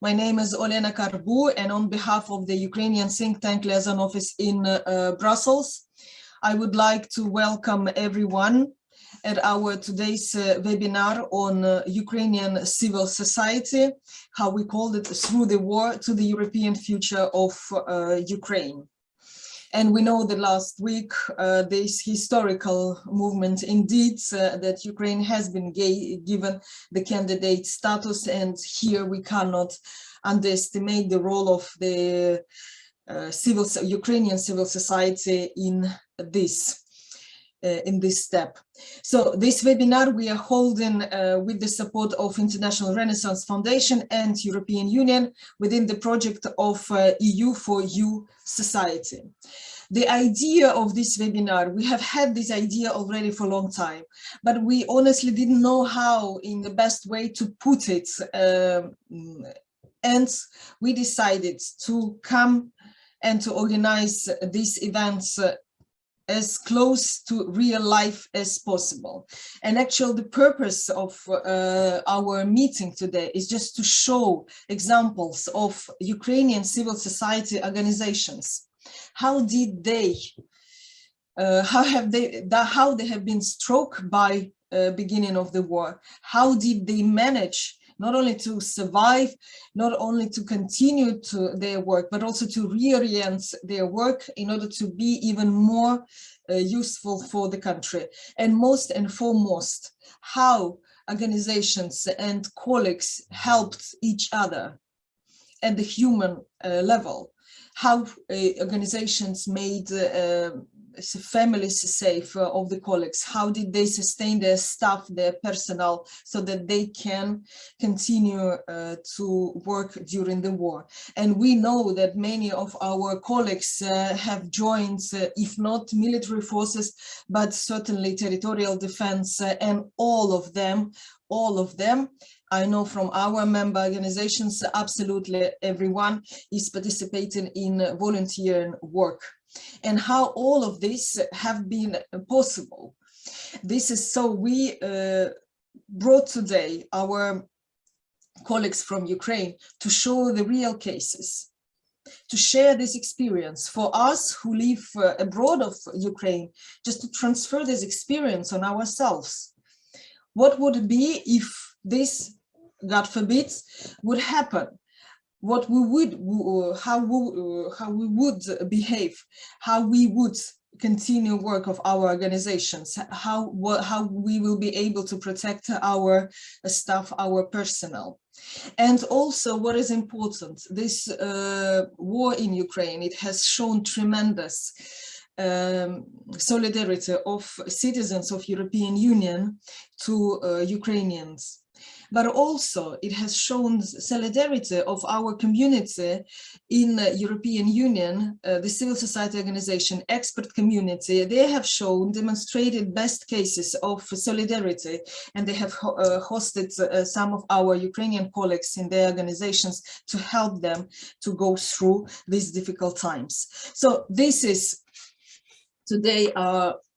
My name is Olena Carbou, and on behalf of the Ukrainian think tank Liaison office in Brussels, I would like to welcome everyone at our today's webinar on Ukrainian Civil Society, how we called it Through the War to the European Future of Ukraine. And we know that last week, this historical movement indeed that Ukraine has been given the candidate status, and here we cannot underestimate the role of the Ukrainian civil society in this step. So this webinar we are holding with the support of International Renaissance Foundation and European Union within the project of EU4U Society. The idea of this webinar, we have had this idea already for a long time, but we honestly didn't know how in the best way to put it. And we decided to come and to organize these events as close to real life as possible. And actually the purpose of our meeting today is just to show examples of Ukrainian civil society organizations. How did they, how they have been struck by beginning of the war? How did they manage not only to survive, not only to continue to their work, but also to reorient their work in order to be even more useful for the country? And most and foremost, how organizations and colleagues helped each other at the human level, how organizations made families safe of the colleagues, how did they sustain their staff, their personnel, so that they can continue to work during the war. And we know that many of our colleagues have joined, if not military forces, but certainly territorial defense, and all of them, I know from our member organizations, absolutely everyone is participating in volunteering work. And how all of this have been possible. This is so we brought today our colleagues from Ukraine to show the real cases, to share this experience for us who live abroad of Ukraine, just to transfer this experience on ourselves. What would it be if this, God forbid, would happen? What we would, how we would behave, how we would continue work of our organizations, how we will be able to protect our staff, our personnel. And also what is important, this war in Ukraine, it has shown tremendous solidarity of citizens of European Union to Ukrainians. But also it has shown solidarity of our community in the European Union, the civil society organization, expert community. They have demonstrated best cases of solidarity, and they have hosted some of our Ukrainian colleagues in their organizations to help them to go through these difficult times. So this is today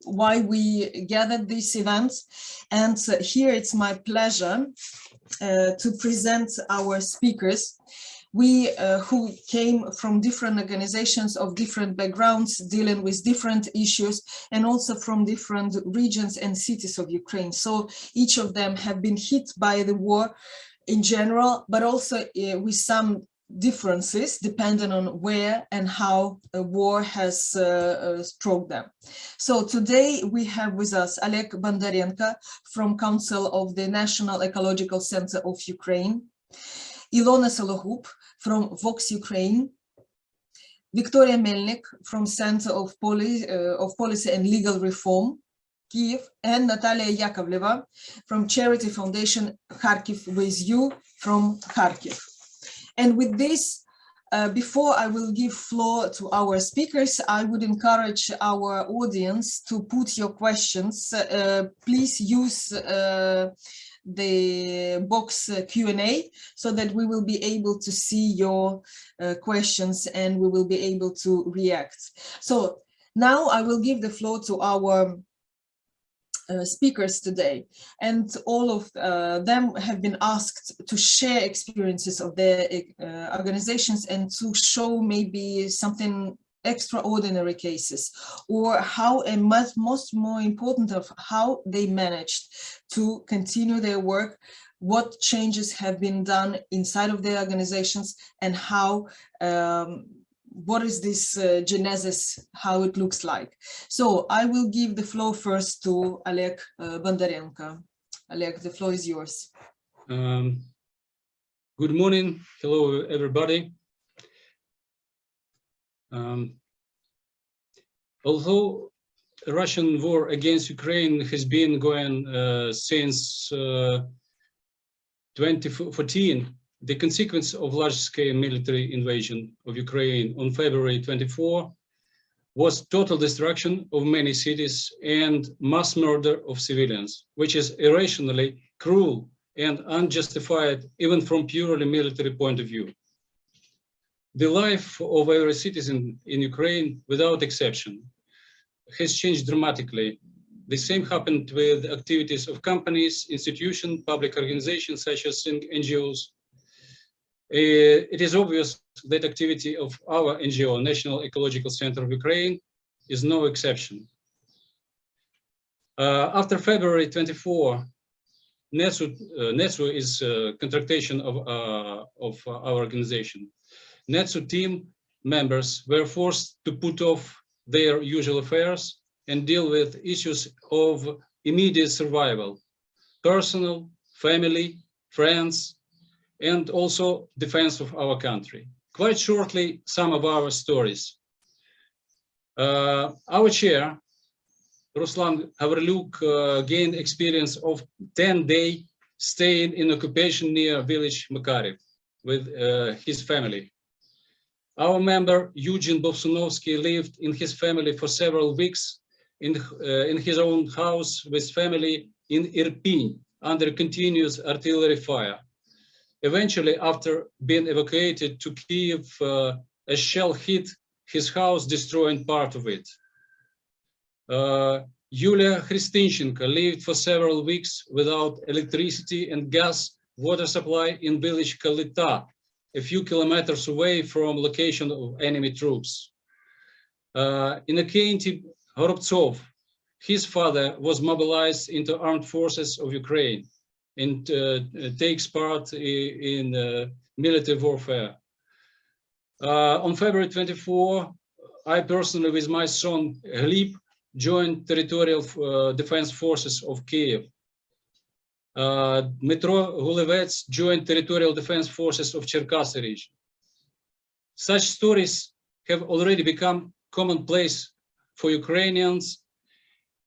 why we gathered this event, and here it's my pleasure to present our speakers. We who came from different organizations of different backgrounds, dealing with different issues, and also from different regions and cities of Ukraine. So each of them have been hit by the war in general, but also with some differences depending on where and how a war has struck them. So today we have with us Olegh Bondarenko from Council of the National Ecological Center of Ukraine, Ilona Sologoub from VoxUkraine, Viktoriia Melnyk from Center of Policy and Legal Reform, Kiev, and Nataliya Yakovlyeva from Charity Foundation Kharkiv with you from Kharkiv. And with this, before I will give floor to our speakers, I would encourage our audience to put your questions. Please use the box Q&A so that we will be able to see your questions and we will be able to react. So now I will give the floor to our speakers today, and all of them have been asked to share experiences of their organizations and to show maybe something extraordinary cases, or how, and most more important, of how they managed to continue their work, what changes have been done inside of their organizations, and how what is this genesis, how it looks like. So I will give the floor first to Olegh Bondarenko. Olegh, the floor is yours. Good morning. Hello, everybody. Although the Russian war against Ukraine has been going since 2014, the consequence of large-scale military invasion of Ukraine on February 24 was total destruction of many cities and mass murder of civilians, which is irrationally cruel and unjustified even from purely military point of view. The life of every citizen in Ukraine, without exception, has changed dramatically. The same happened with activities of companies, institutions, public organizations such as NGOs. It is obvious that activity of our NGO, National Ecological Center of Ukraine, is no exception. After February 24, NETSU is a contractation of our organization. NETSU team members were forced to put off their usual affairs and deal with issues of immediate survival, personal, family, friends, and also defense of our country. Quite shortly, some of our stories. Our chair, Ruslan Havrlyuk, gained experience of 10-day staying in occupation near village Makariv with his family. Our member, Eugene Bovsunovsky, lived in his family for several weeks in his own house with family in Irpin under continuous artillery fire. Eventually, after being evacuated to Kiev, a shell hit his house, destroying part of it. Yulia Khristinchenko lived for several weeks without electricity and gas water supply in village Kalita, a few kilometers away from location of enemy troops. Innokenty Hoробtsov, his father was mobilized into armed forces of Ukraine and takes part in military warfare. On February 24, I personally, with my son Gleb, joined territorial defense forces of Kiev. Dmitro Gulevets joined territorial defense forces of Cherkasy region. Such stories have already become commonplace for Ukrainians,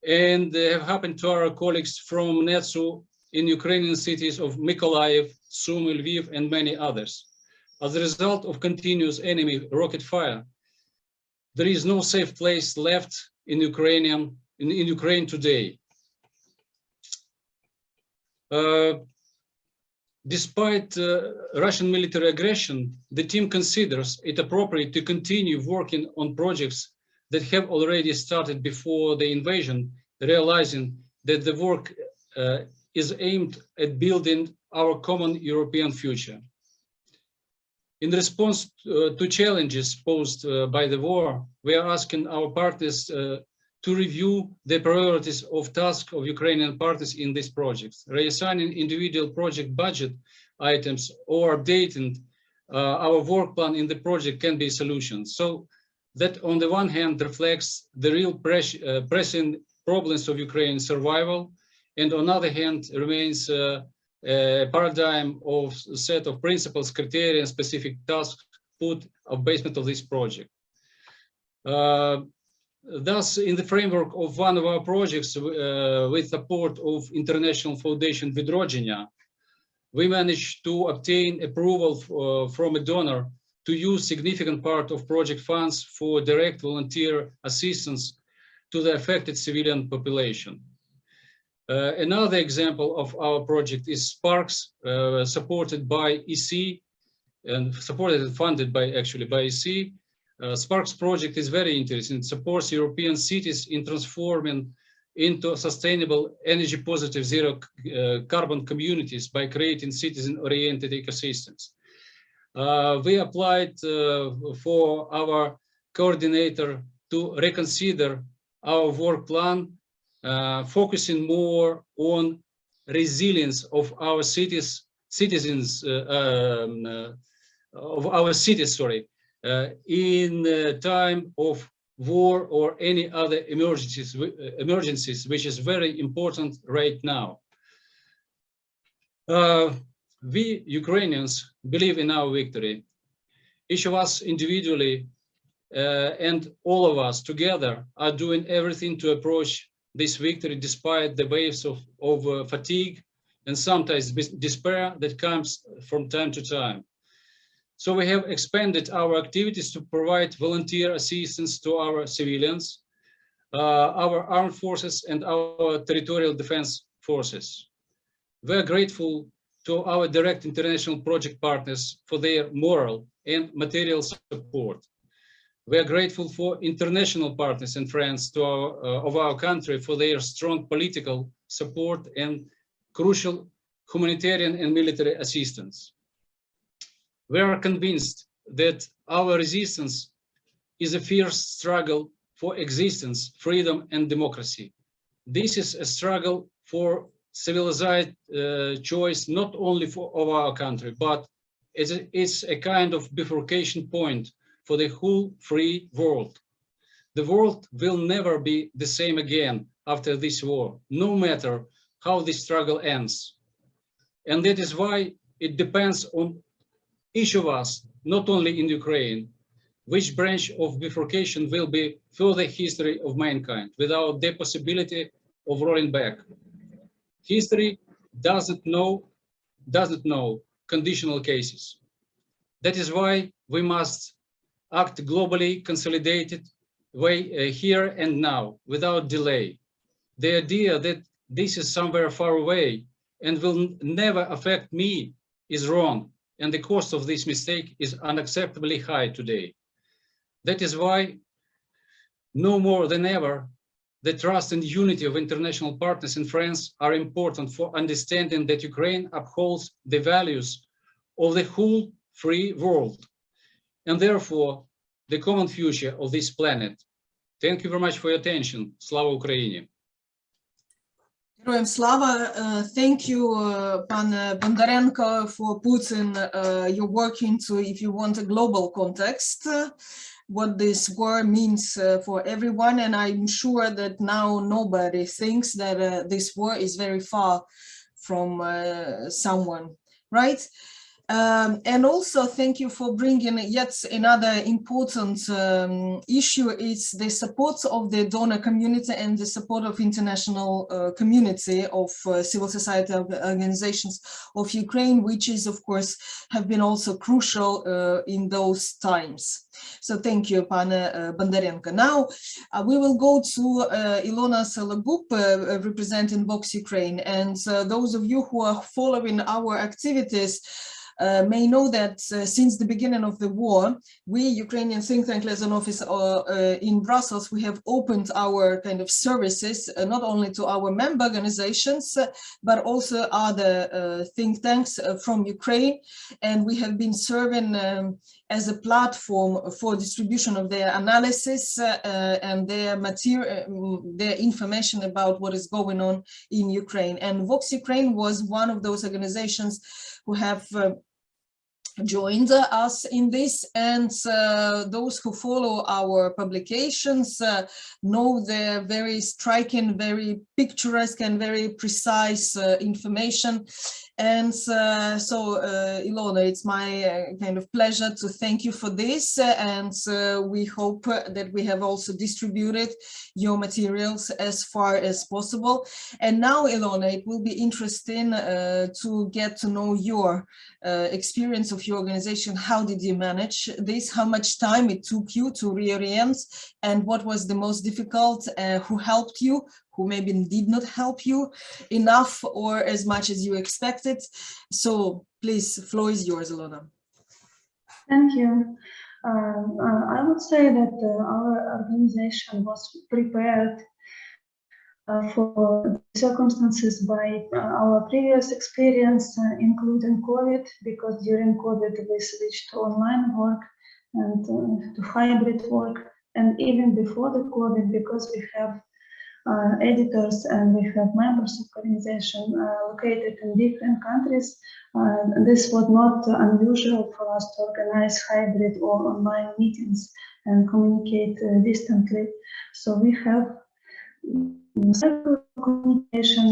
and they have happened to our colleagues from NETSU in Ukrainian cities of Mykolaiv, Sumy, Lviv, and many others. As a result of continuous enemy rocket fire, there is no safe place left in Ukraine today. Despite Russian military aggression, the team considers it appropriate to continue working on projects that have already started before the invasion, realizing that the work is aimed at building our common European future. In response to challenges posed by the war, we are asking our partners to review the priorities of tasks of Ukrainian parties in these projects, reassigning individual project budget items or updating our work plan in the project can be solutions. So that on the one hand reflects the real pressing problems of Ukraine's survival, and on the other hand remains a paradigm of a set of principles, criteria, and specific tasks put at basement of this project. Thus, in the framework of one of our projects, with support of International Foundation Vidrodzenia, we managed to obtain approval from a donor to use significant part of project funds for direct volunteer assistance to the affected civilian population. Another example of our project is Sparks, supported by EC, and supported and funded by EC. Sparks project is very interesting. It supports European cities in transforming into sustainable, energy positive, zero carbon communities by creating citizen-oriented ecosystems. We applied for our coordinator to reconsider our work plan, focusing more on resilience of our citizens, in time of war or any other emergencies, which is very important right now. We Ukrainians believe in our victory. Each of us individually and all of us together are doing everything to approach this victory despite the waves of fatigue and sometimes despair that comes from time to time. So we have expanded our activities to provide volunteer assistance to our civilians, our armed forces and our territorial defense forces. We are grateful to our direct international project partners for their moral and material support. We are grateful for international partners and friends of our country for their strong political support and crucial humanitarian and military assistance. We are convinced that our resistance is a fierce struggle for existence, freedom, and democracy. This is a struggle for civilized choice, not only of our country, but it's a kind of bifurcation point for the whole free world. The world will never be the same again after this war, no matter how this struggle ends. And that is why it depends on each of us, not only in Ukraine, which branch of bifurcation will be further history of mankind without the possibility of rolling back. History doesn't know conditional cases. That is why we must act globally consolidated way here and now without delay. The idea that this is somewhere far away and will never affect me is wrong, and the cost of this mistake is unacceptably high today. That is why, no more than ever, the trust and unity of international partners and friends are important for understanding that Ukraine upholds the values of the whole free world, and therefore the common future of this planet. Thank you very much for your attention. Slava Ukraini. Героям слава. Thank you, Pan Bondarenko, for putting your work into, if you want, a global context, what this war means for everyone. And I'm sure that now nobody thinks that this war is very far from someone, right? And also thank you for bringing yet another important issue. It's the support of the donor community and the support of international community of civil society organizations of Ukraine, which is, of course, have been also crucial in those times. So thank you, Pan Bondarenko. Now we will go to Ilona Sologoub, representing VoxUkraine. And those of you who are following our activities may know that since the beginning of the war, we, Ukrainian think tank Liaison office in Brussels, we have opened our kind of services not only to our member organizations, but also other think tanks from Ukraine. And we have been serving as a platform for distribution of their analysis and their material, their information about what is going on in Ukraine. And VoxUkraine was one of those organizations who have joined us in this, and those who follow our publications know the very striking, very picturesque and very precise information. And so Ilona, it's my kind of pleasure to thank you for this, and we hope that we have also distributed your materials as far as possible. And now, Ilona, it will be interesting to get to know your experience of your organization. How did you manage this? How much time it took you to reorient, and what was the most difficult? Who helped you? Who maybe did not help you enough or as much as you expected? So please, the floor is yours, Ilona. Thank you. I would say that our organization was prepared for circumstances by our previous experience, including COVID, because during COVID we switched to online work and to hybrid work, and even before the COVID, because we have editors and we have members of organization located in different countries. This was not unusual for us to organize hybrid or online meetings and communicate distantly. So we have several communication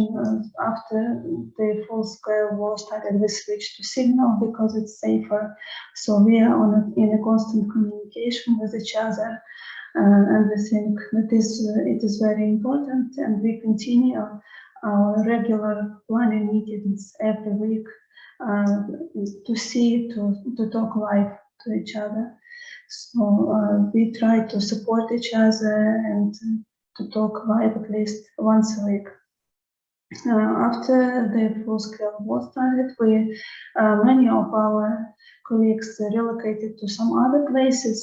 after the full-scale war started. We switched to Signal because it's safer. So we are in a constant communication with each other. And we think that it is very important, and we continue our regular planning meetings every week to talk live to each other. So we try to support each other and to talk live at least once a week. After the full-scale war started, many of our colleagues relocated to some other places.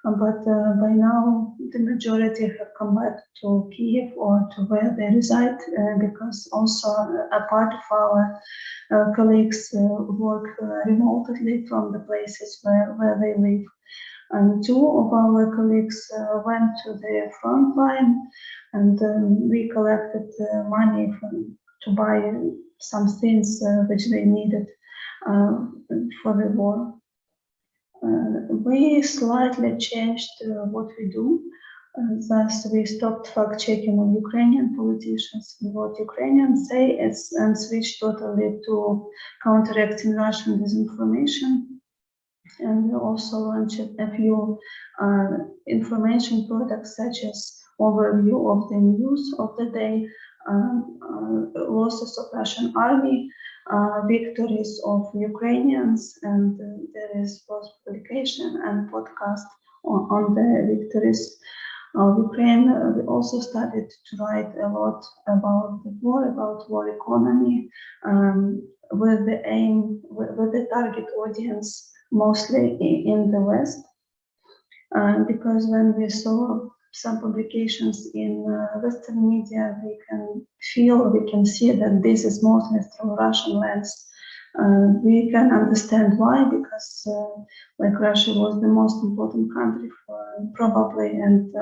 But by now, the majority have come back to Kiev or to where they reside, because also a part of our colleagues work remotely from the places where they live. And two of our colleagues went to the front line, and we collected money to buy some things which they needed for the war. We slightly changed what we do. Thus, we stopped fact-checking on Ukrainian politicians and what Ukrainians say, and switched totally to counteracting Russian disinformation. And we also launched a few information products, such as overview of the news of the day, losses of Russian army, victories of Ukrainians, and there is both publication and podcast on the victories of Ukraine. We also started to write a lot about the war, about war economy, with the aim, with the target audience mostly in the West, because when we saw some publications in Western media, we can see that this is mostly through Russian lens. We can understand why, because like Russia was the most important country probably, and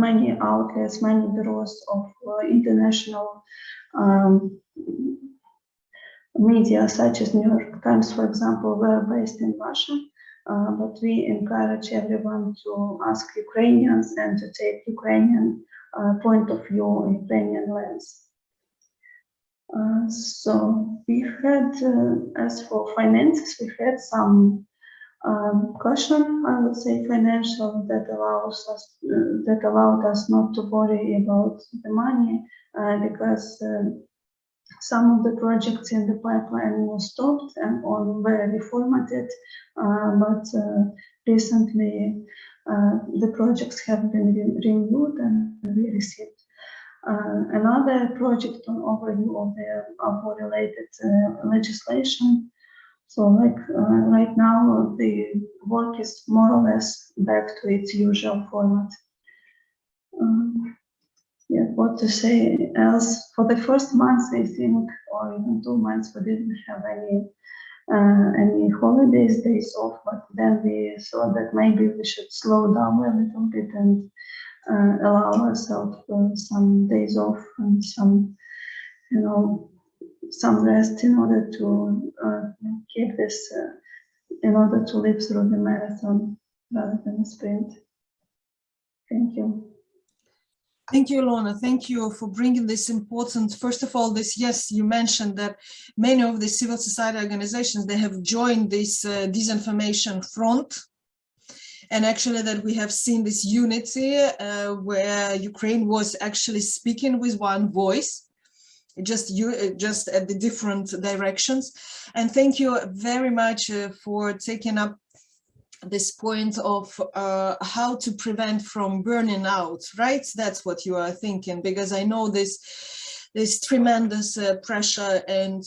many outlets, many bureaus of international media, such as New York Times, for example, were based in Russia. But we encourage everyone to ask Ukrainians and to take Ukrainian point of view, Ukrainian lens. So we had, as for finances, we had some caution, I would say, financial, that allowed us not to worry about the money, because some of the projects in the pipeline were stopped and were reformatted, but recently the projects have been renewed, and we received another project on overview of war-related legislation. So, like right now, the work is more or less back to its usual format. Yeah, what to say else? For the first month, I think, or even 2 months, we didn't have any holidays, days off. But then we thought that maybe we should slow down a little bit and allow ourselves some days off and some rest in order to keep this, in order to live through the marathon rather than a sprint. Thank you. Thank you, Ilona. Thank you for bringing this important, first of all, this, yes, you mentioned that many of the civil society organizations, they have joined this disinformation front. And actually that we have seen this unity where Ukraine was actually speaking with one voice, just at the different directions. And thank you very much for taking up this point of how to prevent from burning out, right? That's what you are thinking, because I know this there's tremendous pressure, and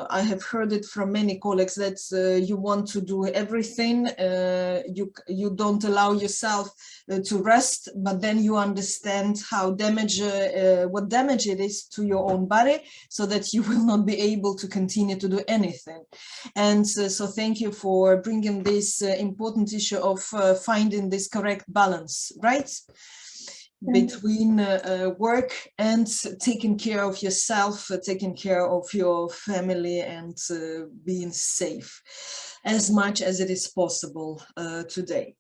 I have heard it from many colleagues that you want to do everything. You don't allow yourself to rest, but then you understand how what damage it is to your own body, so that you will not be able to continue to do anything. And so thank you for bringing this important issue of finding this correct balance, right? Between work and taking care of yourself, taking care of your family, and being safe as much as it is possible today.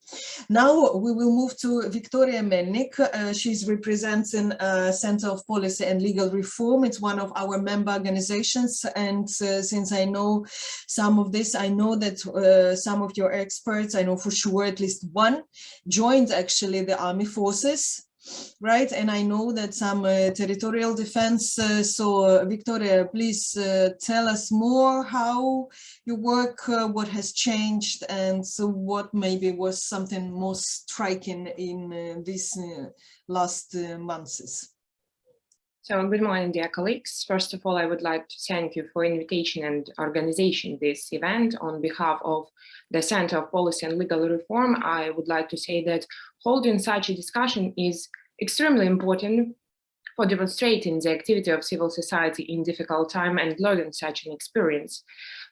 Now we will move to Viktoriia Melnyk. She's representing Center of Policy and Legal Reform. It's one of our member organizations, and since I know some of this, I know that some of your experts, I know for sure at least one, joined actually the army forces, right? And I know that some territorial defense. So Viktoriia, please tell us more how you work, what has changed, and so what maybe was something most striking in these last months. So good morning, dear colleagues. First of all, I would like to thank you for invitation and organization this event. On behalf of the Center of Policy and Legal Reform, I would like to say that holding such a discussion is extremely important for demonstrating the activity of civil society in difficult time and learning such an experience.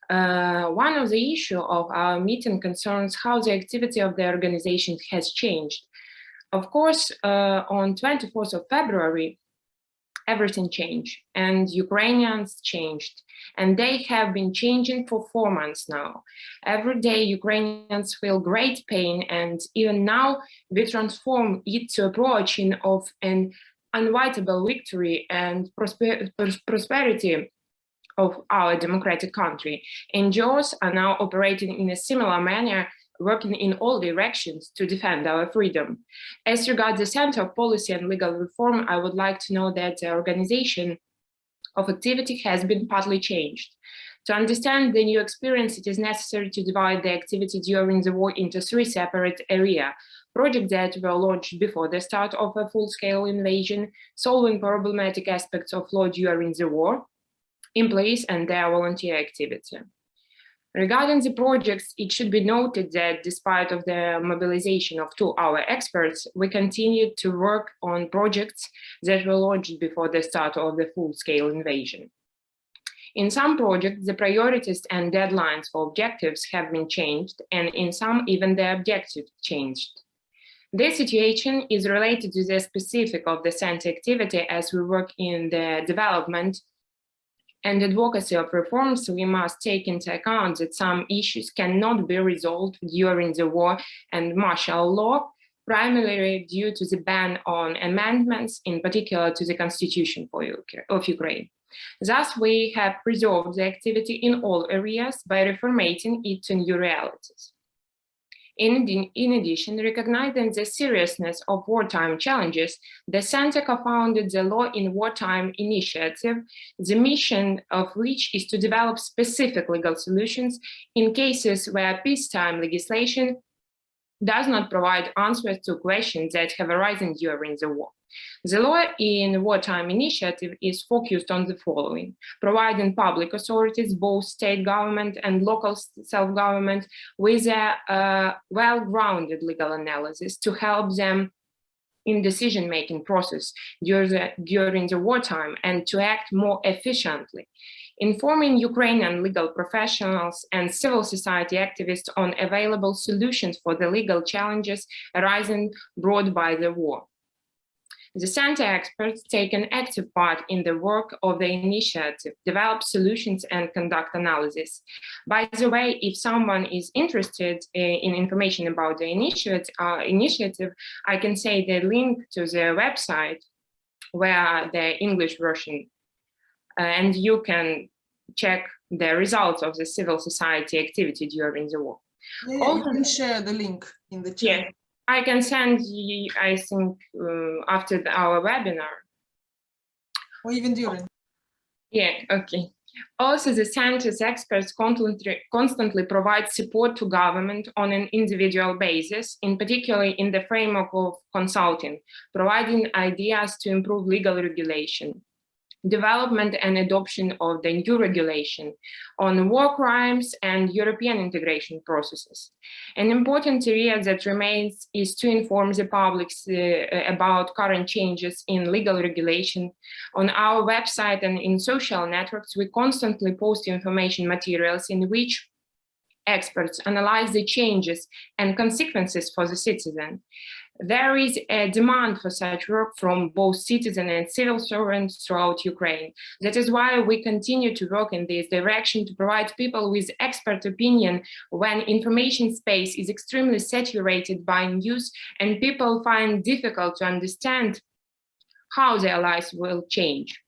One of the issues of our meeting concerns how the activity of the organization has changed. Of course, on 24th of February, everything changed and Ukrainians changed, and they have been changing for 4 months now. Every day Ukrainians feel great pain, and even now we transform it to approaching of an unavoidable victory and prosperity of our democratic country. NGOs are now operating in a similar manner, working in all directions to defend our freedom. As regards the Center of Policy and Legal Reform, I would like to know that the organization of activity has been partly changed. To understand the new experience, it is necessary to divide the activity during the war into 3 separate areas: projects that were launched before the start of a full-scale invasion, solving problematic aspects of law during the war, employees and their volunteer activity. Regarding the projects, it should be noted that despite of the mobilization of 2 our experts, we continued to work on projects that were launched before the start of the full-scale invasion. In some projects, the priorities and deadlines for objectives have been changed, and in some, even the objective changed. This situation is related to the specific of the center activity as we work in the development and advocacy of reforms. We must take into account that some issues cannot be resolved during the war and martial law, primarily due to the ban on amendments, in particular to the Constitution of Ukraine. Thus, we have preserved the activity in all areas by reformatting it to new realities. In addition, recognizing the seriousness of wartime challenges, the Center co-founded the Law in Wartime initiative, the mission of which is to develop specific legal solutions in cases where peacetime legislation does not provide answers to questions that have arisen during the war. The Law in Wartime initiative is focused on the following: providing public authorities, both state government and local self-government, with a well-grounded legal analysis to help them in decision-making process during the wartime and to act more efficiently. Informing Ukrainian legal professionals and civil society activists on available solutions for the legal challenges arising brought by the war. The Center experts take an active part in the work of the initiative, develop solutions and conduct analysis. By the way, if someone is interested in information about the initiative, I can say the link to the website where the English version, and you can check the results of the civil society activity during the war. Yeah, also, you can share the link in the chat. Yeah. I can send you, I think, after our webinar. Or even during. Yeah, okay. Also, the Center's experts constantly provide support to government on an individual basis, in particular in the framework of consulting, providing ideas to improve legal regulation. development and adoption of the new regulation on war crimes and European integration processes. An important area that remains is to inform the public about current changes in legal regulation. On our website and in social networks, we constantly post information materials in which experts analyze the changes and consequences for the citizen. There is a demand for such work from both citizen and civil servants throughout Ukraine. That is why we continue to work in this direction to provide people with expert opinion when information space is extremely saturated by news and people find difficult to understand how their lives will change.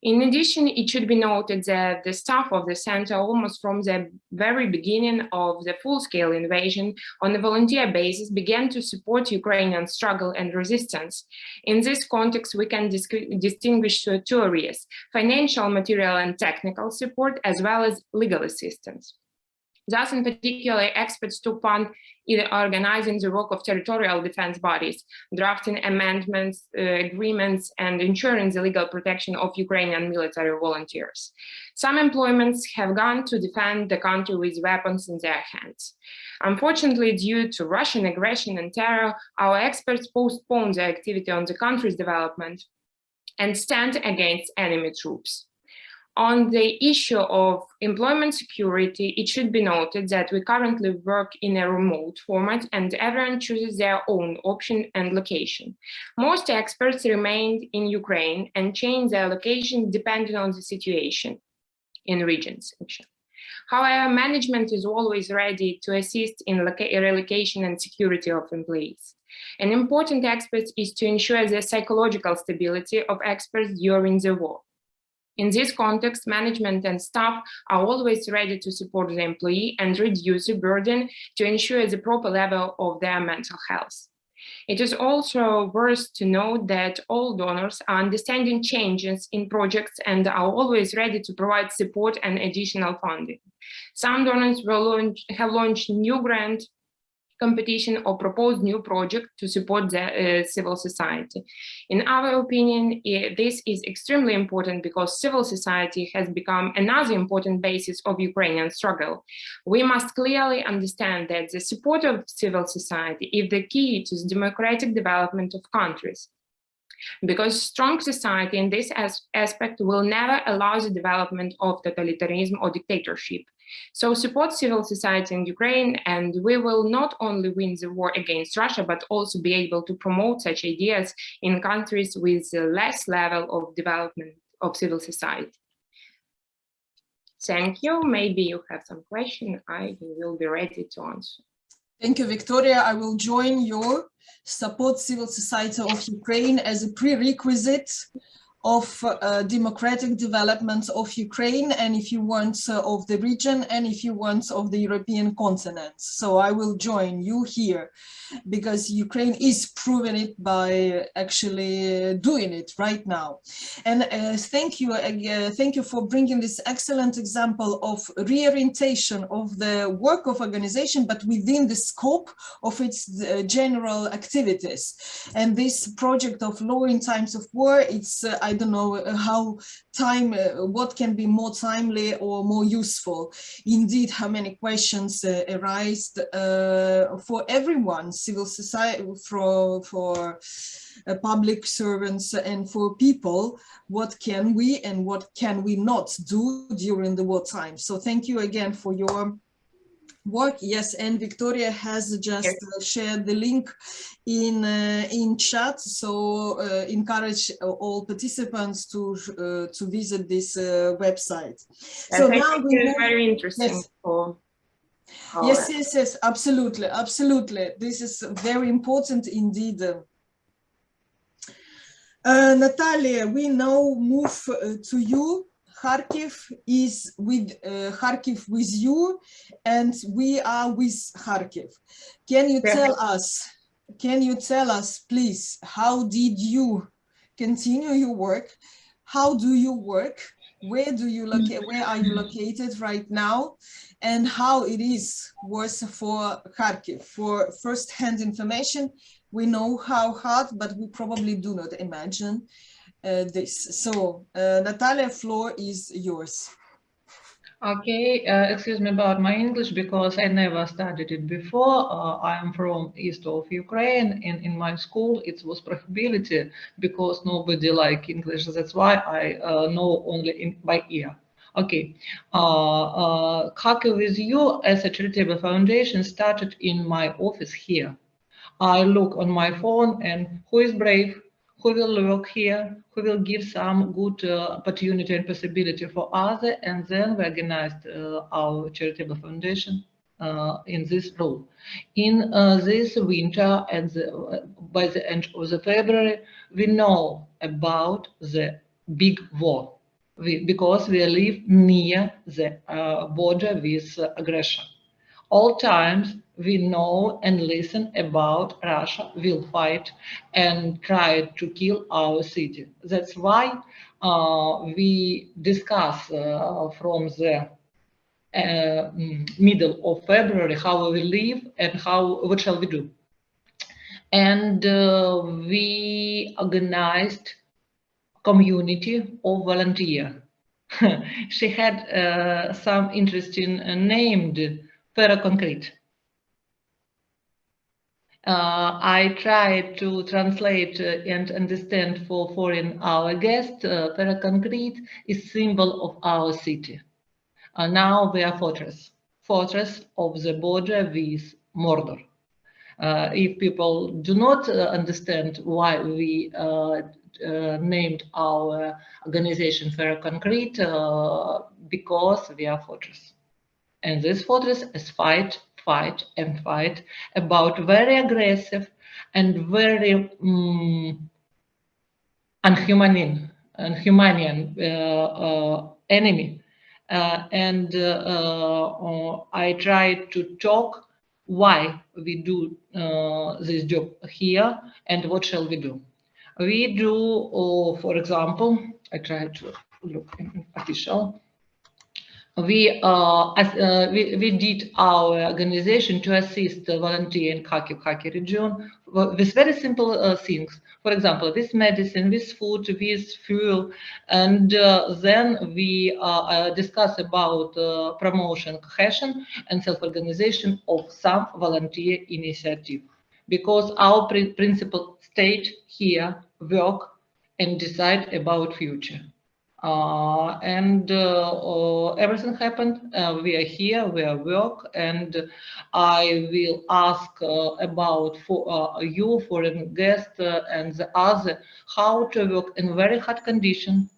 In addition, it should be noted that the staff of the center, almost from the very beginning of the full-scale invasion, on a volunteer basis, began to support Ukrainian struggle and resistance. In this context, we can distinguish two areas: financial, material, and technical support, as well as legal assistance. Thus, in particular, experts took part in organizing the work of territorial defense bodies, drafting amendments, agreements, and ensuring the legal protection of Ukrainian military volunteers. Some employments have gone to defend the country with weapons in their hands. Unfortunately, due to Russian aggression and terror, our experts postponed their activity on the country's development and stand against enemy troops. On the issue of employment security, it should be noted that we currently work in a remote format and everyone chooses their own option and location. Most experts remained in Ukraine and changed their location depending on the situation in regions. However, management is always ready to assist in relocation and security of employees. An important aspect is to ensure the psychological stability of experts during the war. In this context, management and staff are always ready to support the employee and reduce the burden to ensure the proper level of their mental health. It is also worth to note that all donors are understanding changes in projects and are always ready to provide support and additional funding. Some donors have launched new grant competition or propose new project to support the civil society. In our opinion, this is extremely important because civil society has become another important basis of Ukrainian struggle. We must clearly understand that the support of civil society is the key to the democratic development of countries. Because strong society in this aspect will never allow the development of totalitarianism or dictatorship. So support civil society in Ukraine, and we will not only win the war against Russia, but also be able to promote such ideas in countries with less level of development of civil society. Thank you. Maybe you have some question. I will be ready to answer. Thank you, Viktoriia. I will join your support civil society of Ukraine as a prerequisite of democratic development of Ukraine, and if you want of the region, and if you want of the European continent. So I will join you here because Ukraine is proving it by actually doing it right now. And thank you for bringing this excellent example of reorientation of the work of organization, but within the scope of its general activities. And this project of law in times of war, it's I don't know how what can be more timely or more useful. Indeed, how many questions arise for everyone, civil society, for public servants and for people, what can we and what can we not do during the wartime. So thank you again for your work. Yes, and Viktoriia has just shared the link in chat, so encourage all participants to visit this website. So now we it's very interesting. Yes. Yes, absolutely, absolutely. This is very important indeed. Nataliya, we now move to you. Kharkiv is with Kharkiv with you, and we are with Kharkiv. Can you tell us? Can you tell us, please, how did you continue your work? How do you work? Where do you where are you located right now? And how it is worse for Kharkiv? For first-hand information, we know how hard, but we probably do not imagine this. So, Nataliya, floor is yours. Okay, excuse me about my English because I never studied it before. I am from east of Ukraine, and in my school it was prohibited because nobody like English. That's why I know only by ear. Okay, Kharkiv with you as a charitable foundation started in my office here. I look on my phone and who is brave, who will work here, who will give some good opportunity and possibility for others, and then we organized our charitable foundation in this role. In this winter, and by the end of the February, we know about the big war because we live near the border with aggression. All times we know and listen about Russia will fight and try to kill our city. That's why we discuss from the middle of February how we live and what shall we do. And we organized community of volunteer. She had some interesting named Ferroconcrete. I tried to translate and understand for foreign our guest. Ferroconcrete is symbol of our city. Now we are fortress of the border with Mordor. If people do not understand why we named our organization Ferroconcrete, because we are fortress. And this fortress is fight about very aggressive and very unhumane enemy. I tried to talk why we do this job here and what shall we do. We do, for example, I try to look in official. We did our organization to assist the volunteer in Kharkiv region with very simple things. For example, with medicine, with food, with fuel, and then we discuss about promotion, cohesion, and self-organization of some volunteer initiative. Because our principal state here work and decide about future. Everything happened. We are here, we are work, and I will ask about you, foreign guests, and the other, how to work in very hard condition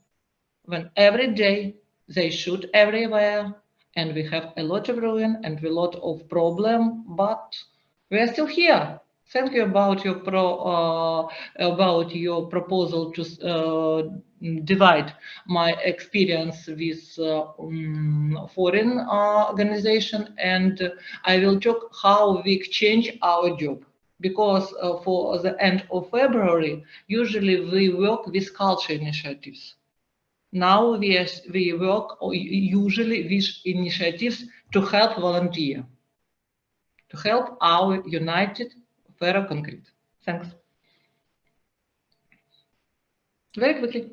when every day they shoot everywhere, and we have a lot of ruin and a lot of problem, but we are still here. Thank you about your proposal to divide my experience with foreign organization, and I will talk how we exchange our job. Because for the end of February, usually we work with culture initiatives. Now we work usually with initiatives to help volunteer, to help our united Ferroconcrete. Thanks. Very quickly.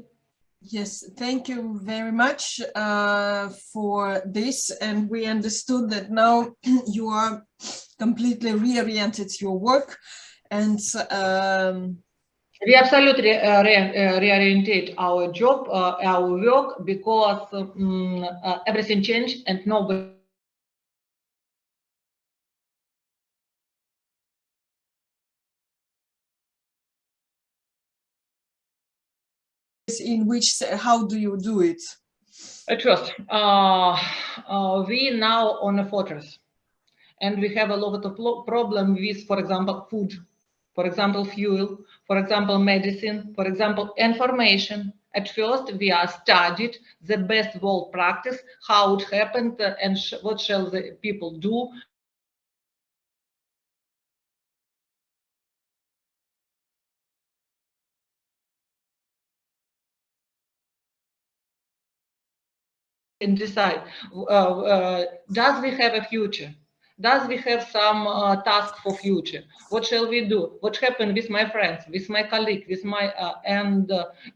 Yes, thank you very much for this. And we understood that now you are completely reoriented your work and we absolutely reorientate our job, our work, because everything changed and nobody in which, how do you do it? At first, we now on a fortress, and we have a lot of problem with, for example, food, for example, fuel, for example, medicine, for example, information. At first, we are studied the best world practice, how it happened, and what shall the people do. And decide, does we have a future? Does we have some task for future? What shall we do? What happened with my friends, with my colleague, with my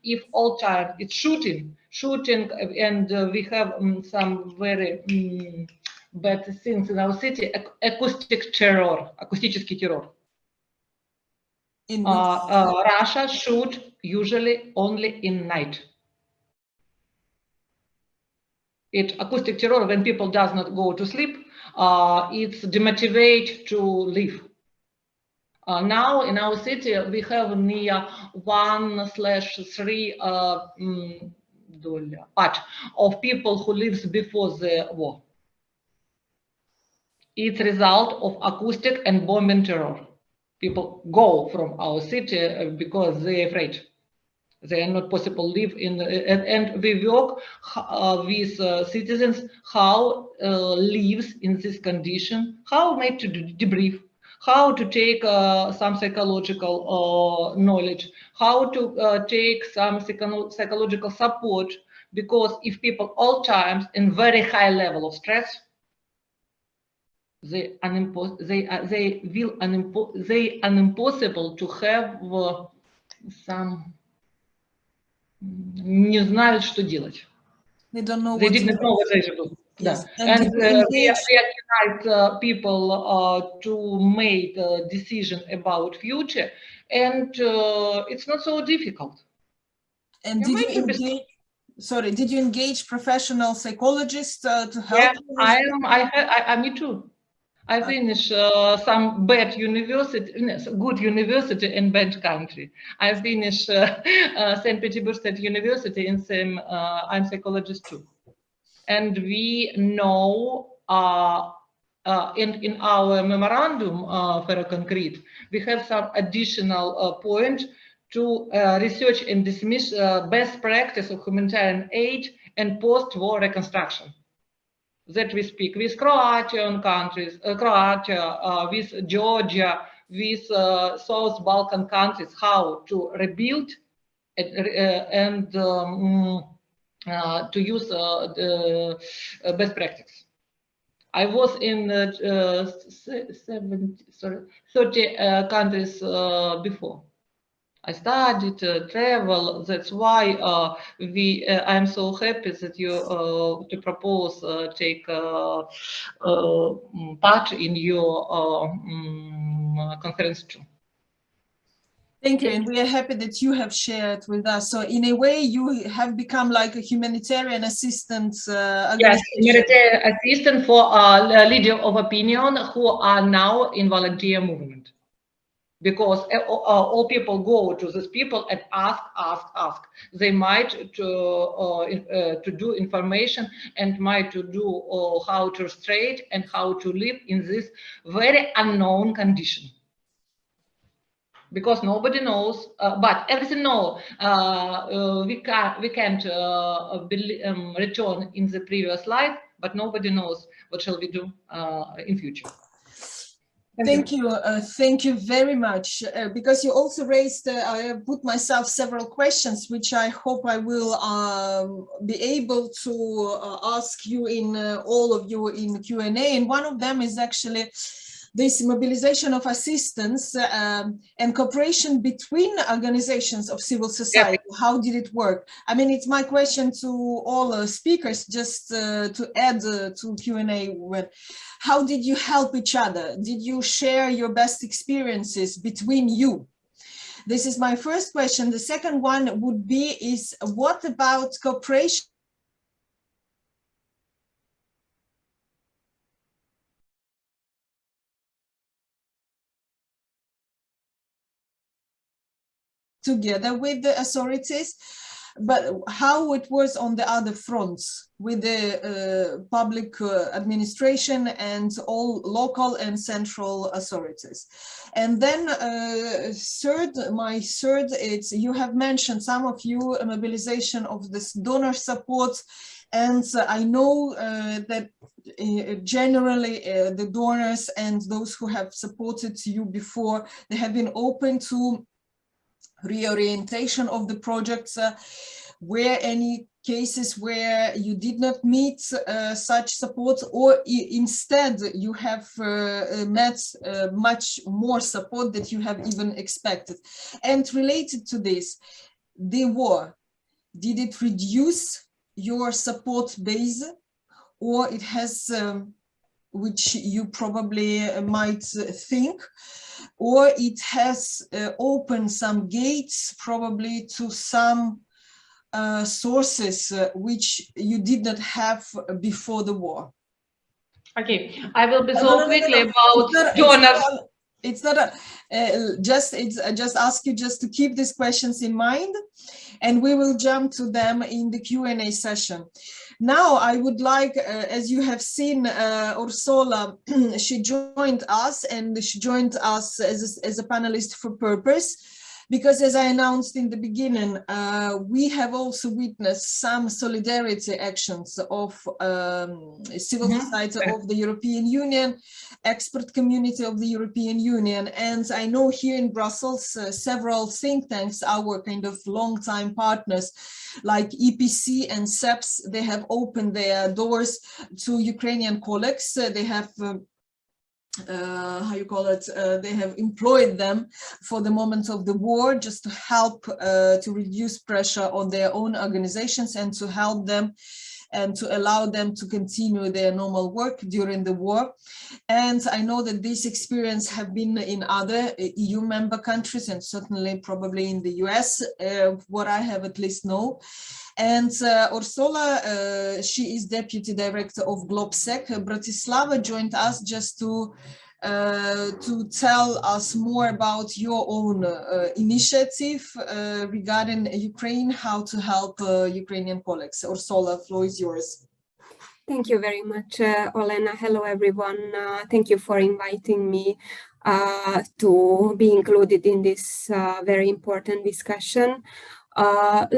if all time it's shooting, and we have some very bad things in our city, acoustic terror, акустический террор. Russia shoot usually only in night. It's acoustic terror when people does not go to sleep. It's demotivate to live. Now in our city we have near 1/3 part of people who lives before the war. It's result of acoustic and bombing terror. People go from our city because they're afraid. They are not possible live in, and we work with citizens how lives in this condition, how made to debrief, how to take some psychological knowledge, how to take some psychological support, because if people all times in very high level of stress, they unimpossible to have some не знают, что делать. They don't know they what didn't to know what they should do. Yes. And we organize people to make a decision about future, and it's not so difficult. And did you engage professional psychologists to help? Yeah, me too. I finished some bad university, good university in bad country. I finished St. Petersburg State University in same, I'm psychologist too. And we know in our memorandum for concrete, we have some additional point to research and dismiss best practice of humanitarian aid and post-war reconstruction. That we speak with Croatian countries, Croatia, with Georgia, with South Balkan countries, how to rebuild and to use the best practice. I was in 30 countries before. I studied travel. That's why I'm so happy that you to propose take part in your conference too. Thank you, and we are happy that you have shared with us. So in a way, you have become like a humanitarian assistant. Yes, humanitarian assistant for leader of opinion who are now in volunteer movement. Because all people go to these people and ask. They might to do information and might to do how to straight and how to live in this very unknown condition. Because nobody knows, but everything know. We can't return in the previous life, but nobody knows what shall we do in future. Thank you very much. Because you also raised, I put myself several questions, which I hope I will be able to ask you in all of you in Q&A. And one of them is actually this mobilization of assistance and cooperation between organizations of civil society. Yeah. How did it work? I mean, it's my question to all speakers, just to add to Q&A. How did you help each other? Did you share your best experiences between you? This is my first question. The second one would be, is what about cooperation together with the authorities, but how it was on the other fronts with the public administration and all local and central authorities? And then my third, it's you have mentioned some of you mobilization of this donor support, and I know that generally the donors and those who have supported you before, they have been open to reorientation of the projects. Were any cases where you did not meet such support, or instead you have met much more support that you have even expected? And related to this, the war, did it reduce your support base, or it has, which you probably might think, or it has opened some gates probably to some sources which you did not have before the war? Okay, I will be so quickly about donors. It's not a, I just ask you just to keep these questions in mind, and we will jump to them in the Q&A session. Now, I would like, as you have seen, Ursula, she joined us, and she joined us as a panelist for purpose, because as I announced in the beginning, we have also witnessed some solidarity actions of civil society of the European Union, expert community of the European Union. And I know here in Brussels, several think tanks, our kind of long-time partners, like EPC and SEPS, they have opened their doors to Ukrainian colleagues. They have they have employed them for the moment of the war, just to help to reduce pressure on their own organizations and to help them and to allow them to continue their normal work during the war. And I know that this experience have been in other EU member countries, and certainly probably in the US, what I have at least know. And Ursula, she is Deputy Director of GlobSec. Bratislava joined us just to tell us more about your own initiative regarding Ukraine, how to help Ukrainian colleagues. Ursula, floor is yours. Thank you very much, Olena. Hello, everyone. Thank you for inviting me to be included in this very important discussion.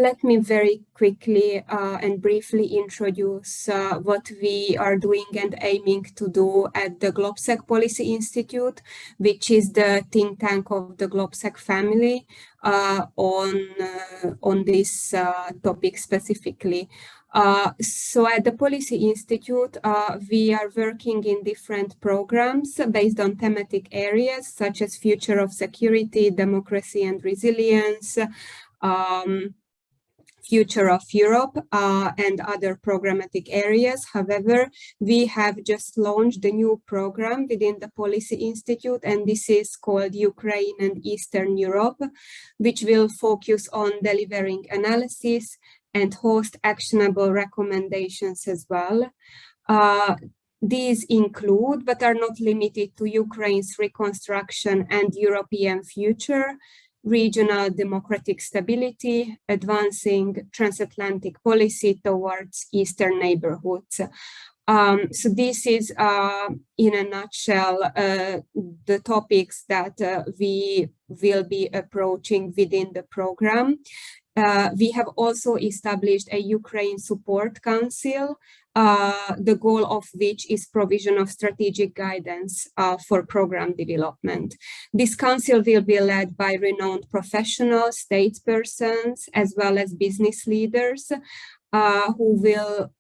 Let me very quickly and briefly introduce what we are doing and aiming to do at the GlobSec Policy Institute, which is the think tank of the GlobSec family on this topic specifically. So at the Policy Institute, we are working in different programs based on thematic areas such as future of security, democracy and resilience, future of Europe, and other programmatic areas. However, we have just launched a new program within the Policy Institute, and this is called Ukraine and Eastern Europe, which will focus on delivering analysis and host actionable recommendations as well. These include, but are not limited to, Ukraine's reconstruction and European future, regional democratic stability, advancing transatlantic policy towards Eastern neighborhoods. So this is, in a nutshell, the topics that we will be approaching within the program. We have also established a Ukraine Support Council, the goal of which is provision of strategic guidance for program development. This council will be led by renowned professionals, statespersons, as well as business leaders who will,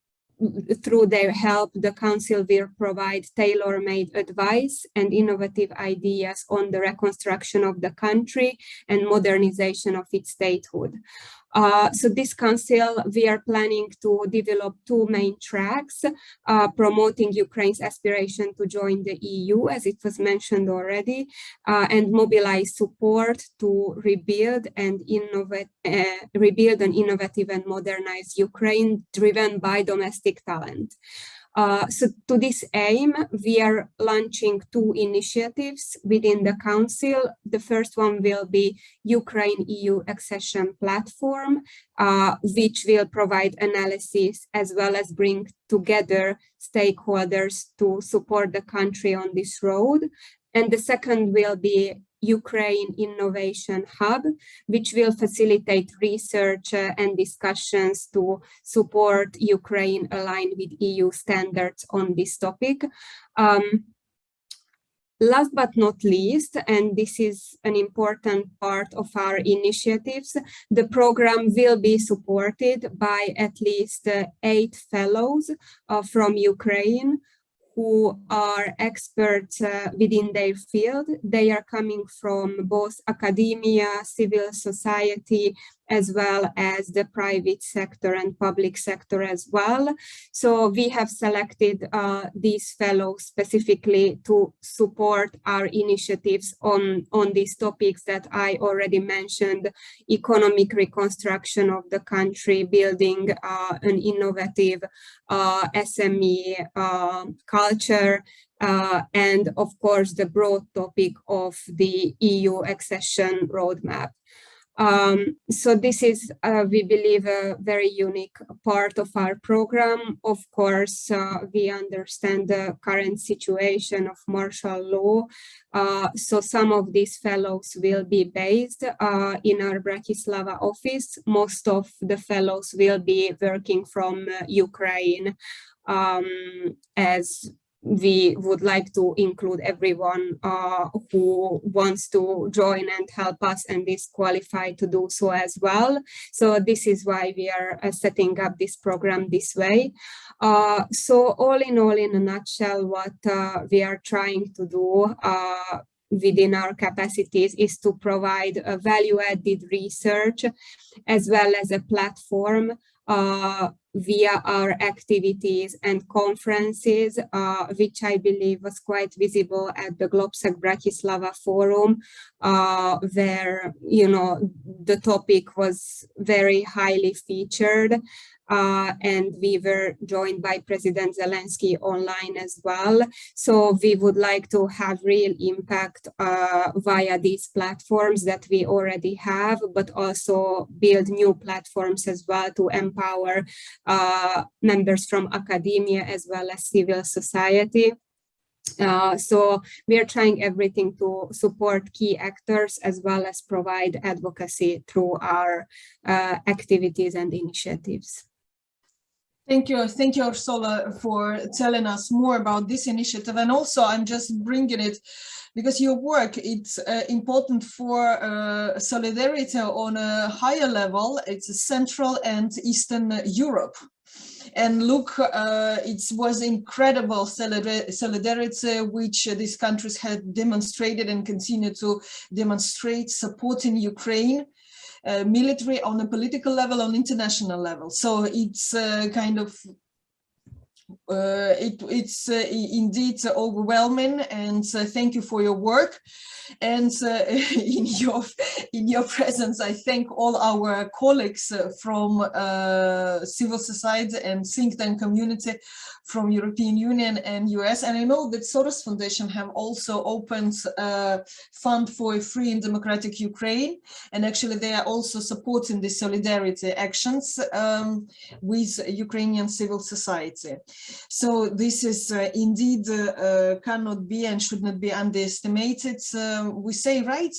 through their help, the council will provide tailor-made advice and innovative ideas on the reconstruction of the country and modernization of its statehood. So this council, we are planning to develop two main tracks, promoting Ukraine's aspiration to join the EU, as it was mentioned already, and mobilize support to rebuild an innovative and modernized Ukraine driven by domestic talent. So to this aim, we are launching two initiatives within the Council. The first one will be Ukraine-EU accession platform, which will provide analysis as well as bring together stakeholders to support the country on this road. And the second will be Ukraine Innovation Hub, which will facilitate research and discussions to support Ukraine aligned with EU standards on this topic. Last but not least, and this is an important part of our initiatives, the program will be supported by at least 8 fellows from Ukraine who are experts within their field. They are coming from both academia, civil society, as well as the private sector and public sector as well. So we have selected these fellows specifically to support our initiatives on these topics that I already mentioned: economic reconstruction of the country, building an innovative SME culture, and of course the broad topic of the EU accession roadmap. So this is, we believe, a very unique part of our program. Of course, we understand the current situation of martial law. So some of these fellows will be based in our Bratislava office. Most of the fellows will be working from Ukraine, as we would like to include everyone who wants to join and help us and is qualified to do so as well. So this is why we are setting up this program this way. So all, in a nutshell, what we are trying to do within our capacities is to provide a value-added research as well as a platform via our activities and conferences, which I believe was quite visible at the Globsec Bratislava Forum, where, you know, the topic was very highly featured. And we were joined by President Zelensky online as well. So we would like to have real impact via these platforms that we already have, but also build new platforms as well to empower members from academia as well as civil society. So we are trying everything to support key actors as well as provide advocacy through our activities and initiatives. Thank you, Ursula, for telling us more about this initiative. And also, I'm just bringing it because your work, it's important for solidarity on a higher level. It's Central and Eastern Europe. And look, it was incredible solidarity which these countries had demonstrated and continue to demonstrate, supporting Ukraine. Military, on a political level, on international level. So it's kind of it's indeed overwhelming, and thank you for your work. And in your presence, I thank all our colleagues from civil society and think tank community from European Union and US. And I know that Soros Foundation have also opened a fund for a free and democratic Ukraine. And actually they are also supporting the solidarity actions with Ukrainian Civil Society. So this is indeed cannot be and should not be underestimated. We say, right,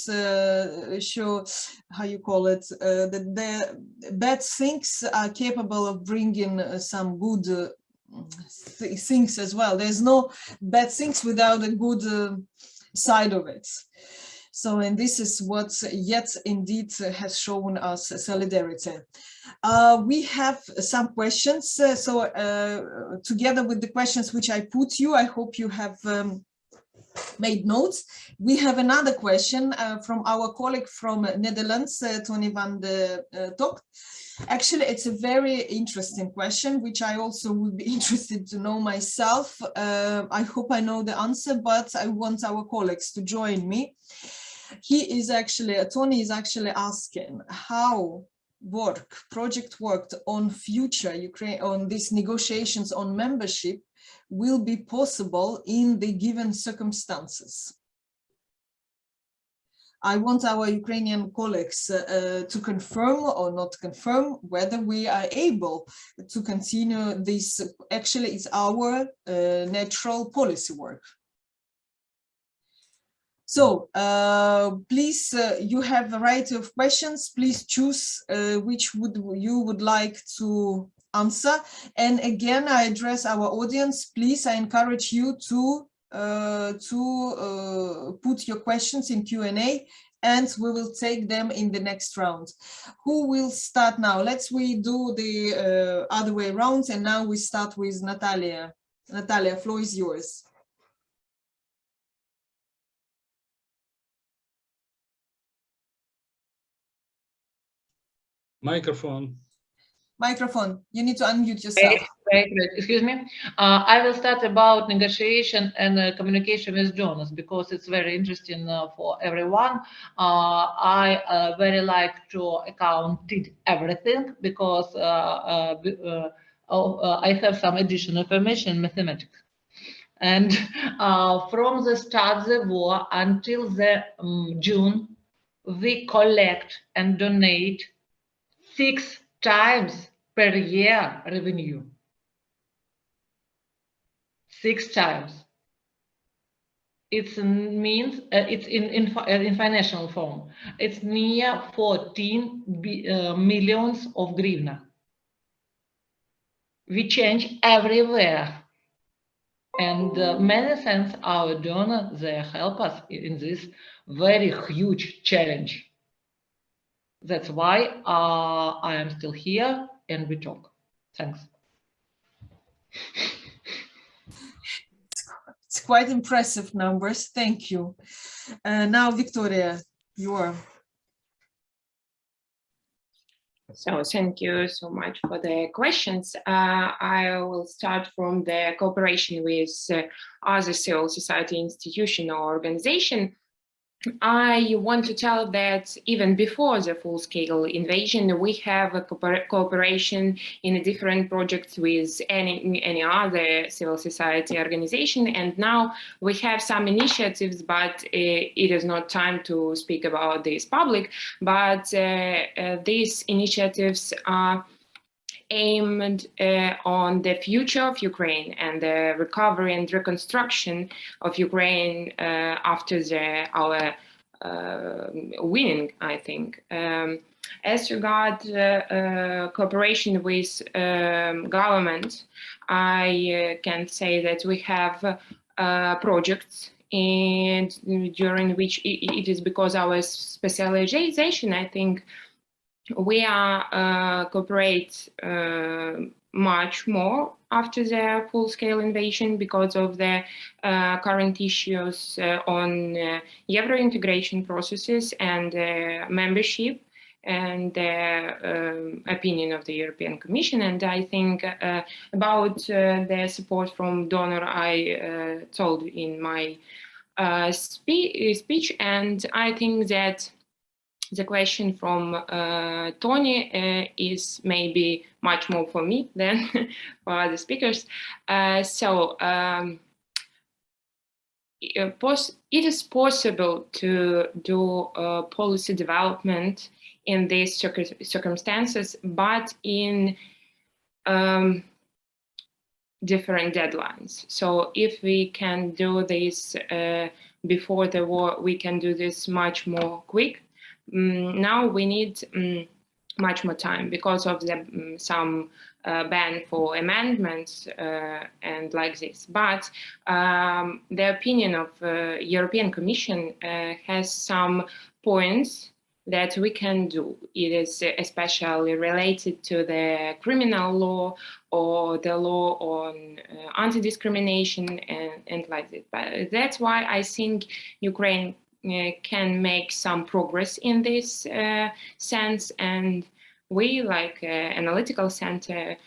sure, how you call it, that the bad things are capable of bringing some good things as well. There's no bad things without a good side of it. So, and this is what yet indeed has shown us solidarity. We have some questions. Together with the questions which I put you, I hope you have made notes. We have another question from our colleague from Netherlands, Tony van de Tok. Actually, it's a very interesting question, which I also would be interested to know myself. I hope I know the answer, but I want our colleagues to join me. Tony is actually asking how project worked on future Ukraine, on these negotiations on membership will be possible in the given circumstances. I want our Ukrainian colleagues to confirm or not confirm whether we are able to continue this. Actually, it's our natural policy work. So please, you have a variety of questions. Please choose which you would like to answer. And again, I address our audience. Please, I encourage you to to put your questions in Q&A, and we will take them in the next round. Who will start now? We do the other way around, and now we start with Nataliya. Nataliya, floor is yours. Microphone. Microphone, you need to unmute yourself. Right. Excuse me. I will start about negotiation and communication with donors, because it's very interesting for everyone. I very like to accounted everything, because I have some additional information in mathematics. And from the start of the war until the June, we collect and donate 6 times per year revenue. 6 times. It means it's in financial form. It's near 14 millions of hryvnia. We change everywhere, and many thanks our donors. They help us in this very huge challenge. That's why I am still here and we talk. Thanks. It's quite impressive numbers. Thank you. Now, Viktoriia, you are. So thank you so much for the questions. I will start from the cooperation with other civil society institution or organization. I want to tell that even before the full-scale invasion, we have a cooperation in different projects with any other civil society organization, and now we have some initiatives, but it is not time to speak about this public. But these initiatives are aimed on the future of Ukraine and the recovery and reconstruction of Ukraine after our winning, I think. As regards cooperation with government, I can say that we have projects, and during which it is because our specialization, I think, we are cooperate much more after the full-scale invasion because of the current issues on Euro integration processes and membership and the opinion of the European Commission. And I think about the support from donor, I told in my speech, and I think that the question from Tony is maybe much more for me than for other speakers. It is possible to do policy development in these circumstances, but in different deadlines. So if we can do this before the war, we can do this much more quick. Now we need much more time because of the some ban for amendments and like this. But the opinion of European Commission has some points that we can do. It is especially related to the criminal law or the law on anti-discrimination and like that. But that's why I think Ukraine can make some progress in this sense, and we, like Analytical Center,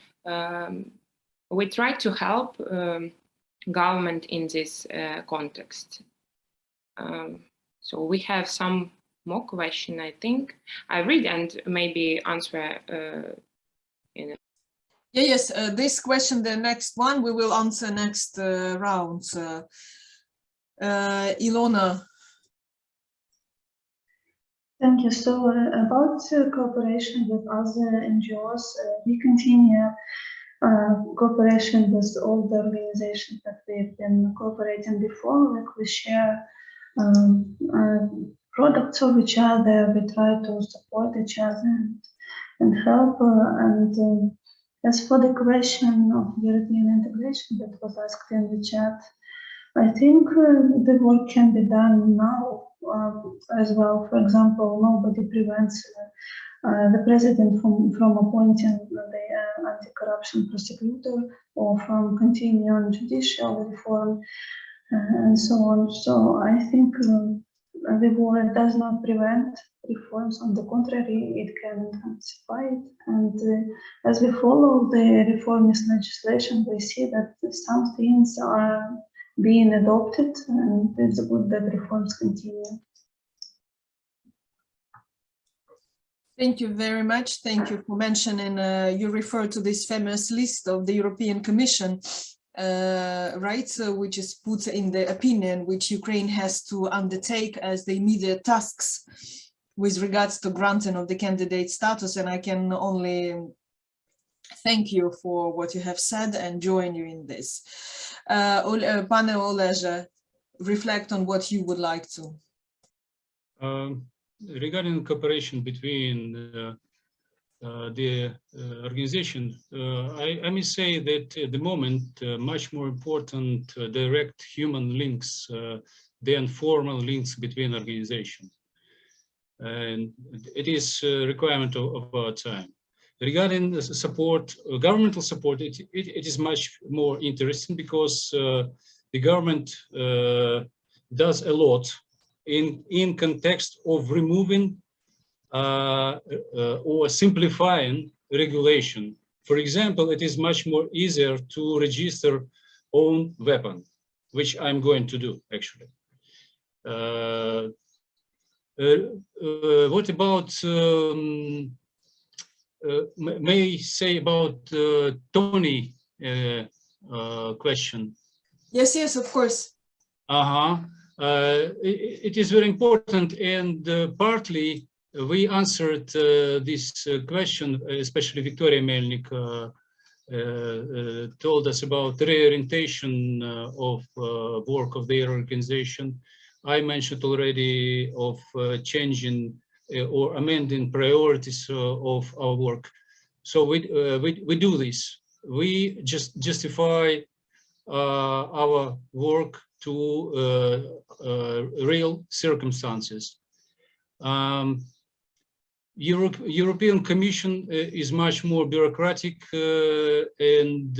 we try to help government in this context. So we have some more question, I think. I read and maybe answer in a... Yes, this question, the next one, we will answer next round. Ilona. Thank you. So about cooperation with other NGOs, we continue cooperation with all the organizations that we've been cooperating before. Like we share products of each other, we try to support each other and help. As for the question of European integration that was asked in the chat, I think the work can be done now as well. For example, nobody prevents the president from appointing the anti-corruption prosecutor or from continuing judicial reform and so on. So I think the war does not prevent reforms. On the contrary, it can intensify it. And as we follow the reformist legislation, we see that some things are being adopted, and it's good that reforms continue. Thank you very much. Thank you for mentioning, you refer to this famous list of the European Commission, right, which is put in the opinion which Ukraine has to undertake as the immediate tasks with regards to granting of the candidate status. And I can only thank you for what you have said and join you in this. Pane Olegh, reflect on what you would like to. Regarding cooperation between the organization, I may say that at the moment, much more important direct human links than formal links between organizations. And it is a requirement of our time. Regarding the support, governmental support, it is much more interesting because the government does a lot in context of removing or simplifying regulation. For example, it is much more easier to register own weapon, which I'm going to do actually. What about may say about Tony question? Yes, of course. It is very important, and partly we answered this question, especially Viktoriia Melnyk told us about the reorientation of work of their organization. I mentioned already of changing or amending priorities of our work. So we do this. We just justify our work to real circumstances. European Commission is much more bureaucratic, and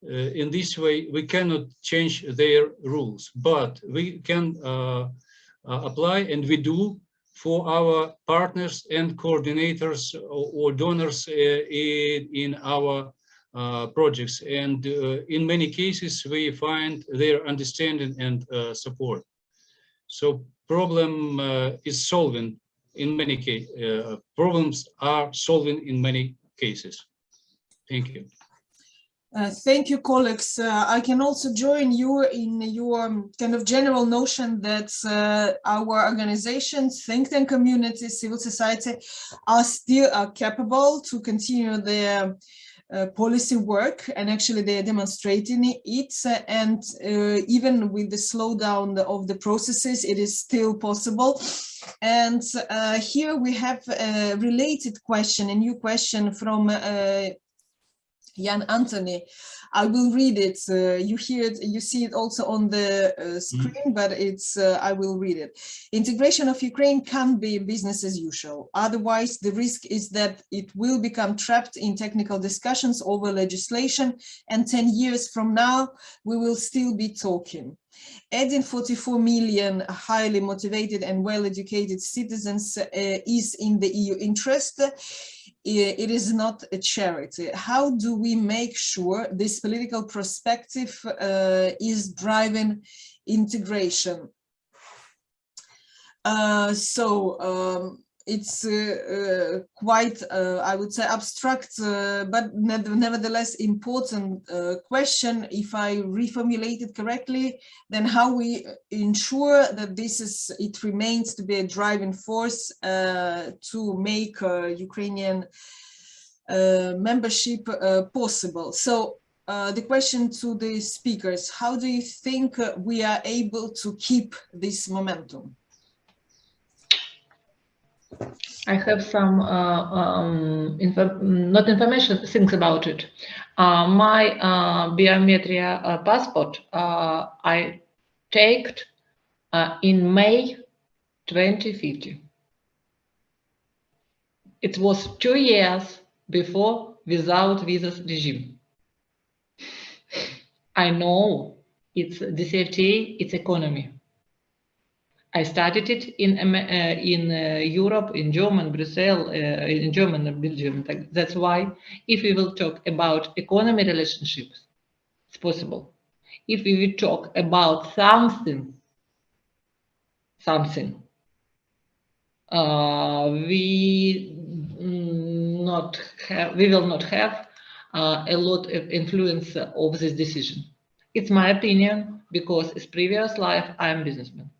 in this way we cannot change their rules, but we can apply, and we do, for our partners and coordinators or donors in our projects, and in many cases we find their understanding and support. So problem is solving in many cases. Problems are solving in many cases. Thank you. Thank you, colleagues. I can also join you in your kind of general notion that our organizations, think tank communities, civil society are still capable to continue their policy work, and actually they are demonstrating it, and even with the slowdown of the processes, it is still possible. And here we have a related question, a new question from Jan Anthony. I will read it. You hear it, you see it also on the screen, but it's I will read it. Integration of Ukraine can be business as usual. Otherwise, the risk is that it will become trapped in technical discussions over legislation, and 10 years from now, we will still be talking. Adding 44 million highly motivated and well-educated citizens is in the EU interest. It is not a charity. How do we make sure this political perspective is driving integration? It's quite, I would say, abstract, but nevertheless important question. If I reformulate it correctly, then how we ensure that it remains to be a driving force to make Ukrainian membership possible. So the question to the speakers: how do you think we are able to keep this momentum? I have some not information, things about it. My biometria passport I taked in May 2050. It was 2 years before without visas regime. I know it's DCFTA, it's economy. I studied it in Europe, in German, Brussels, in German and Belgium. That's why if we will talk about economy relationships, it's possible. If we will talk about something, we will not have a lot of influence of this decision. It's my opinion, because in previous life I am businessman.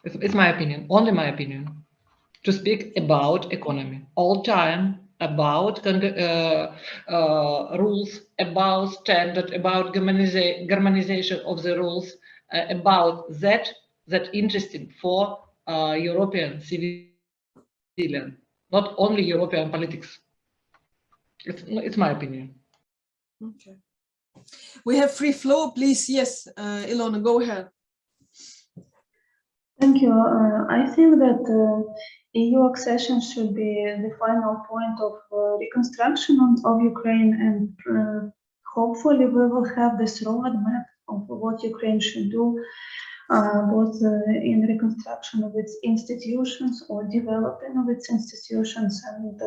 It's my opinion, only my opinion, to speak about economy all time, about rules, about standard, about harmonization of the rules, about that interesting for European civilian, not only European politics. It's my opinion. Okay. We have free flow, please. Yes, Ilona, go ahead. Thank you. I think that EU accession should be the final point of reconstruction of Ukraine, and hopefully we will have this roadmap of what Ukraine should do, both in reconstruction of its institutions or developing of its institutions, and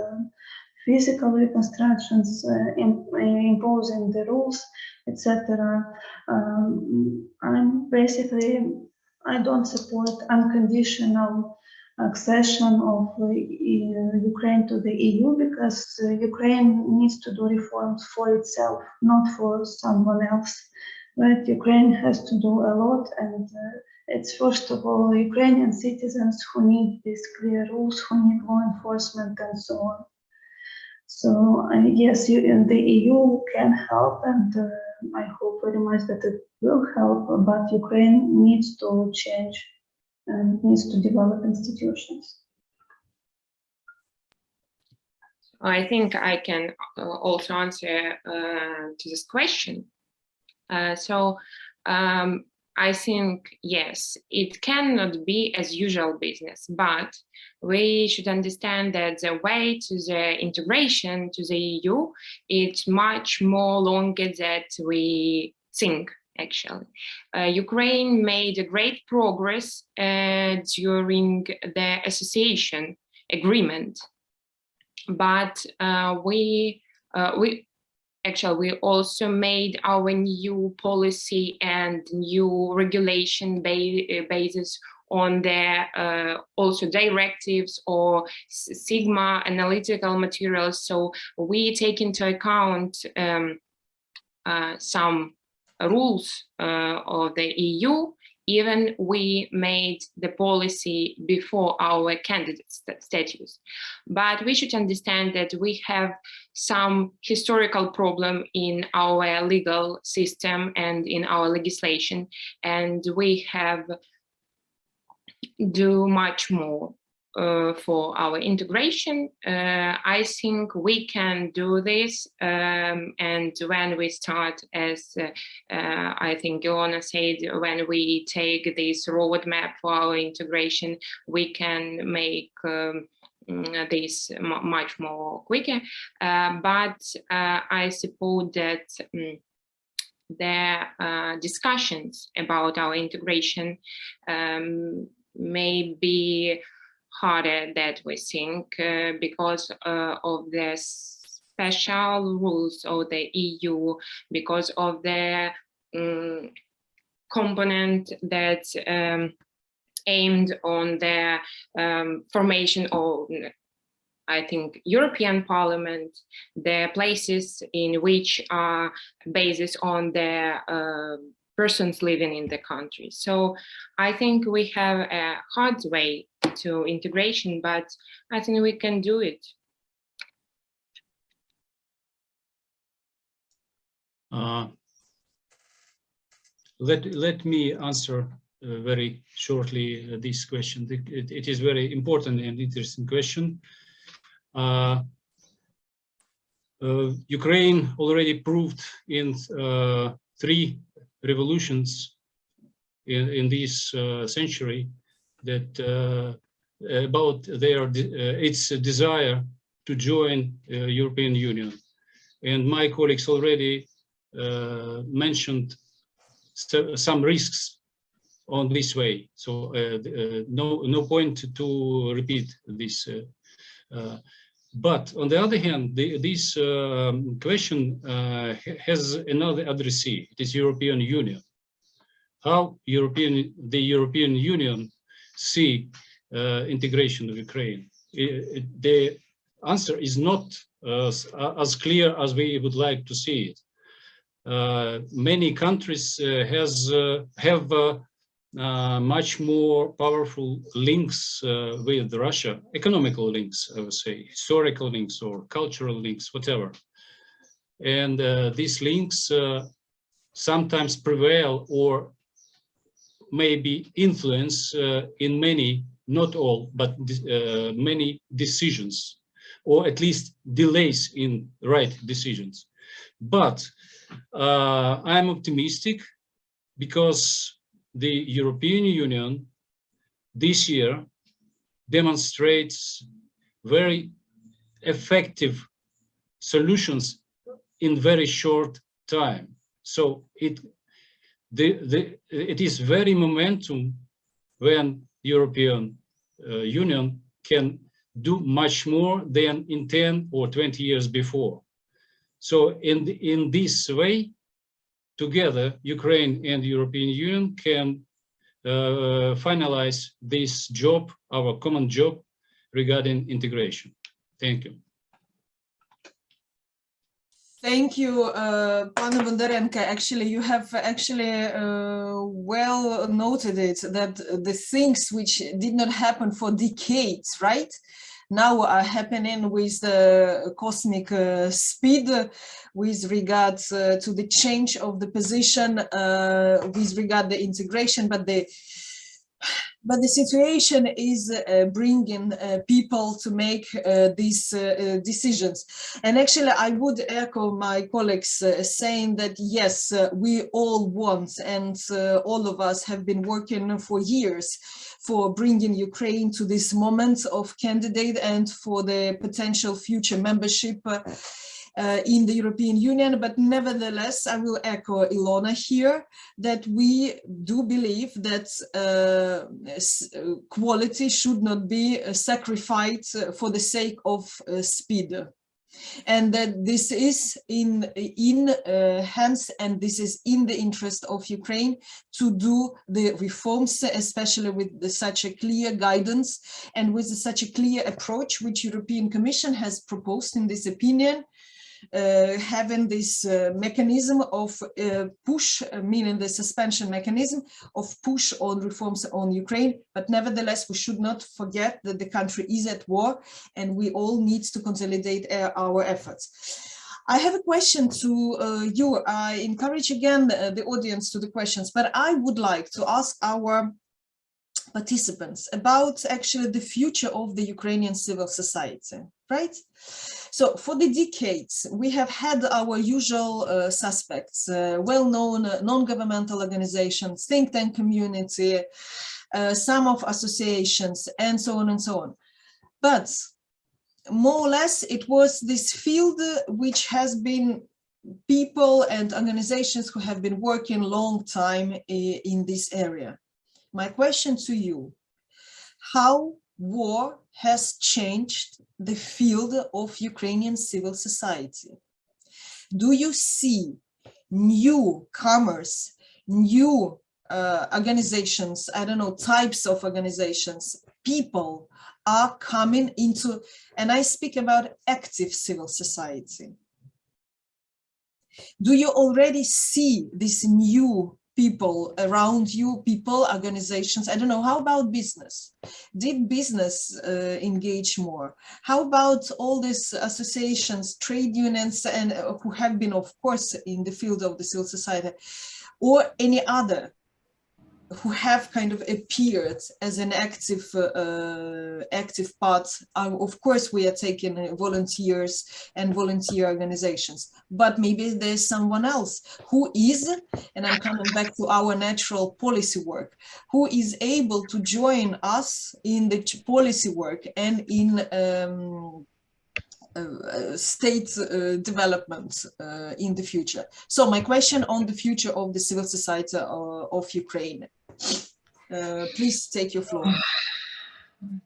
physical reconstructions, imposing the rules, etc. I don't support unconditional accession of Ukraine to the EU, because Ukraine needs to do reforms for itself, not for someone else. Right? Ukraine has to do a lot, and it's first of all Ukrainian citizens who need these clear rules, who need law enforcement, and so on. So yes, the EU can help, and I hope very much that it will help, but Ukraine needs to change and needs to develop institutions. I think I can also answer to this question. I think, yes, it cannot be as usual business, but we should understand that the way to the integration to the EU, it's much more longer than we think, actually. Ukraine made a great progress during the association agreement, but we also made our new policy and new regulation basis on the also directives or Sigma analytical materials. So we take into account some rules of the EU. Even we made the policy before our candidate status. But we should understand that we have some historical problem in our legal system and in our legislation, and we have do much more for our integration. I think we can do this, and when we start, as I think Ilona said, when we take this roadmap for our integration, we can make this much more quicker. But I suppose that the discussions about our integration may be harder than we think because of the special rules of the EU, because of the component that aimed on the formation of, I think, European Parliament, the places in which are based on the persons living in the country. So I think we have a hard way to integration, but I think we can do it. Let me answer very shortly this question. It is very important and interesting question. Ukraine already proved in 3 revolutions in this century that about its desire to join European Union. And my colleagues already mentioned some risks on this way. So no point to repeat this. But on the other hand, this question has another addressee. It is European Union. How the European Union see integration of Ukraine? The answer is not as clear as we would like to see it. Many countries have much more powerful links with Russia, economical links, I would say, historical links or cultural links, whatever. And these links sometimes prevail or maybe influence in many, not all, but many decisions, or at least delays in right decisions. But I'm optimistic because the European Union this year demonstrates very effective solutions in very short time. So it is very momentum when European Union can do much more than in 10 or 20 years before. So in this way, together, Ukraine and the European Union can finalize this job, our common job, regarding integration. Thank you. Thank you, Pana Bondarenko. Actually, you have well noted it, that the things which did not happen for decades, right, now are happening with the cosmic speed with regards to the change of the position with regard to the integration, but the situation is bringing people to make these decisions. And actually, I would echo my colleagues saying that, yes, we all want, and all of us have been working for years for bringing Ukraine to this moment of candidate and for the potential future membership in the European Union. But nevertheless, I will echo Ilona here, that we do believe that quality should not be sacrificed for the sake of speed. And that this is in hands, and this is in the interest of Ukraine to do the reforms, especially with such a clear guidance and with such a clear approach, which European Commission has proposed in this opinion. Having this mechanism of push, meaning the suspension mechanism of push on reforms on Ukraine. But nevertheless, we should not forget that the country is at war and we all need to consolidate our efforts. I have a question to you. I encourage again the audience to the questions, but I would like to ask our participants about actually the future of the Ukrainian civil society, right? So for the decades, we have had our usual suspects, well-known non-governmental organizations, think tank community, some of associations, and so on and so on. But more or less, it was this field which has been people and organizations who have been working long time in this area. My question to you, how war has changed the field of Ukrainian civil society? Do you see newcomers, new organizations, I don't know, types of organizations, people are coming into, and I speak about active civil society. Do you already see this new people around you, people, organizations? I don't know, how about business? Did business engage more? How about all these associations, trade unions, and who have been, of course, in the field of the civil society, or any other who have kind of appeared as an active part. Of course, we are taking volunteers and volunteer organizations, but maybe there's someone else who is, and I'm coming back to our natural policy work, who is able to join us in the policy work and in state development in the future. So my question on the future of the civil society of Ukraine. Please take your floor.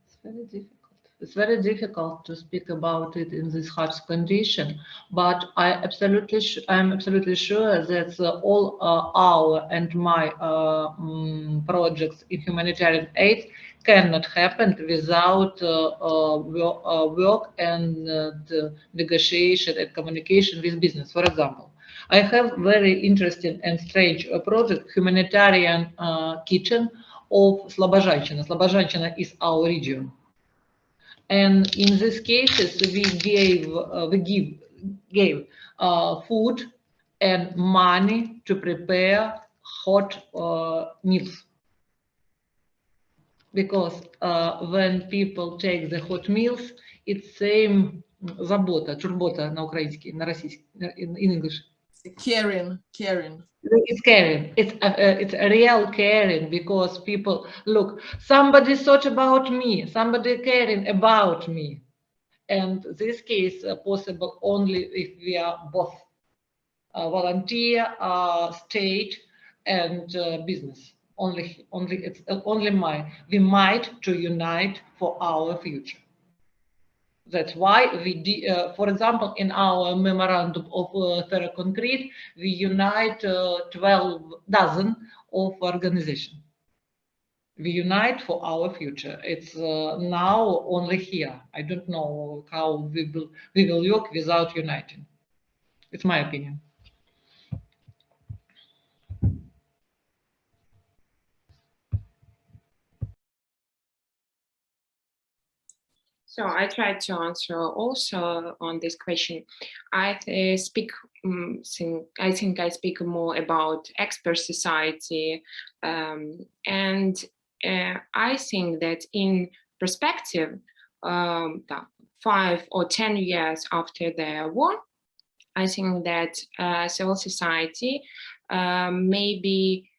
It's very difficult. It's very difficult to speak about it in this harsh condition, but I'm absolutely sure that all our and my projects in humanitarian aid cannot happen without work and negotiation and communication with business. For example, I have very interesting and strange project, humanitarian kitchen of Slobozhanщина. Slobozhanщina is our region. And in these cases, we gave food and money to prepare hot meals. Because when people take the hot meals, it's same забота, чурбота на украинский, на российский, in English. Caring. It's caring. It's a real caring, because people look. Somebody thought about me. Somebody caring about me, and this case possible only if we are both volunteer, state, and business. We might to unite for our future. That's why we, for example, in our memorandum of Concrete, we unite 12 dozen of organizations. We unite for our future. It's now only here. I don't know how we will work without uniting. It's my opinion. So I tried to answer also on this question. I think I speak more about expert society, and I think that in perspective, 5 or 10 years after the war, I think that civil society maybe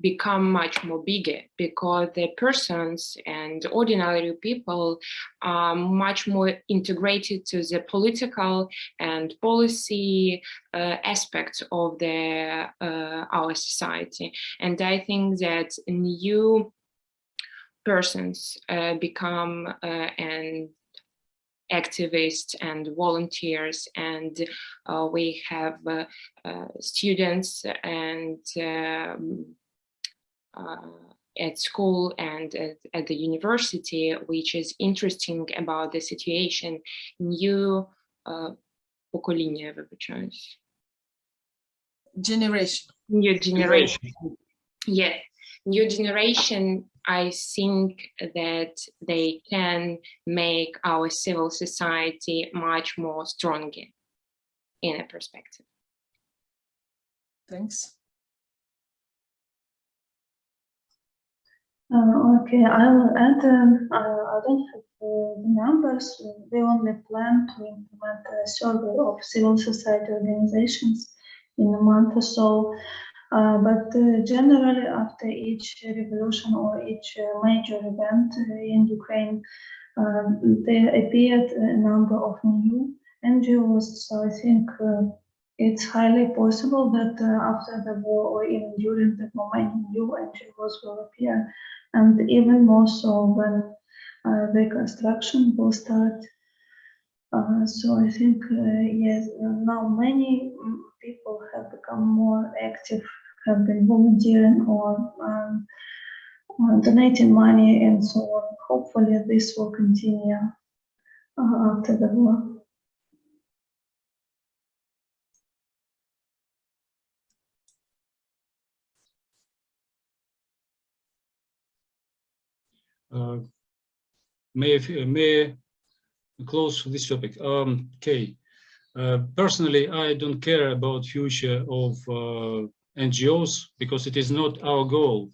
become much more bigger, because the persons and ordinary people are much more integrated to the political and policy aspects of our society. And I think that new persons become an activists and volunteers, and we have students and at school and at the university, which is interesting about the situation. New покоління, вибачаюсь. New generation. Yes, new generation. I think that they can make our civil society much more stronger in a perspective. Thanks. Okay, I will add, I don't have the numbers. We only plan to implement a survey of civil society organizations in a month or so. But generally, after each revolution or each major event in Ukraine, there appeared a number of new NGOs. So I think it's highly possible that after the war or even during the war, many new NGOs will appear, and even more so when the construction will start. So I think, yes, now many people have become more active, have been volunteering or donating money and so on. Hopefully this will continue after the war. May I close this topic? Okay. Personally, I don't care about future of NGOs, because it is not our goal.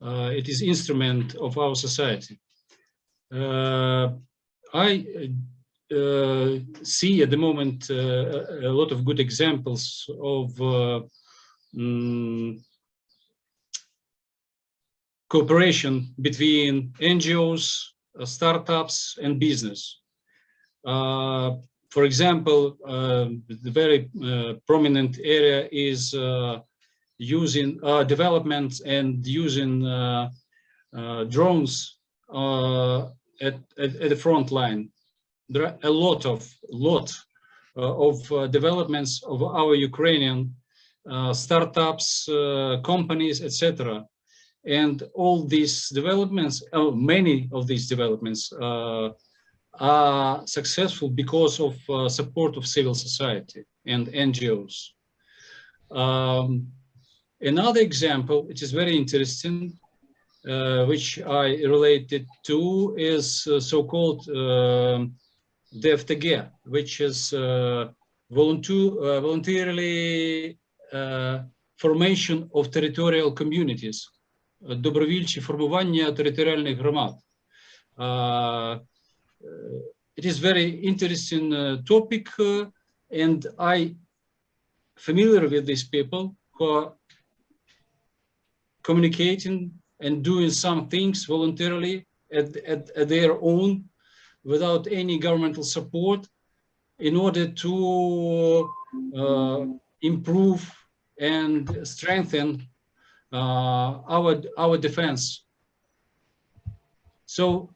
It is instrument of our society. I see at the moment a lot of good examples of cooperation between NGOs, startups, and business. For example, the very prominent area is using development and using drones at the front line. There are a lot of developments of our Ukrainian startups, companies, etc. And all these developments, many of these developments are successful because of support of civil society and NGOs. Another example, which is very interesting, which I related to, is so-called DFTG, which is voluntarily formation of territorial communities, добровільче формування територіальних громад. It is very interesting topic, and I familiar with these people who are communicating and doing some things voluntarily at their own, without any governmental support, in order to improve and strengthen our defense. So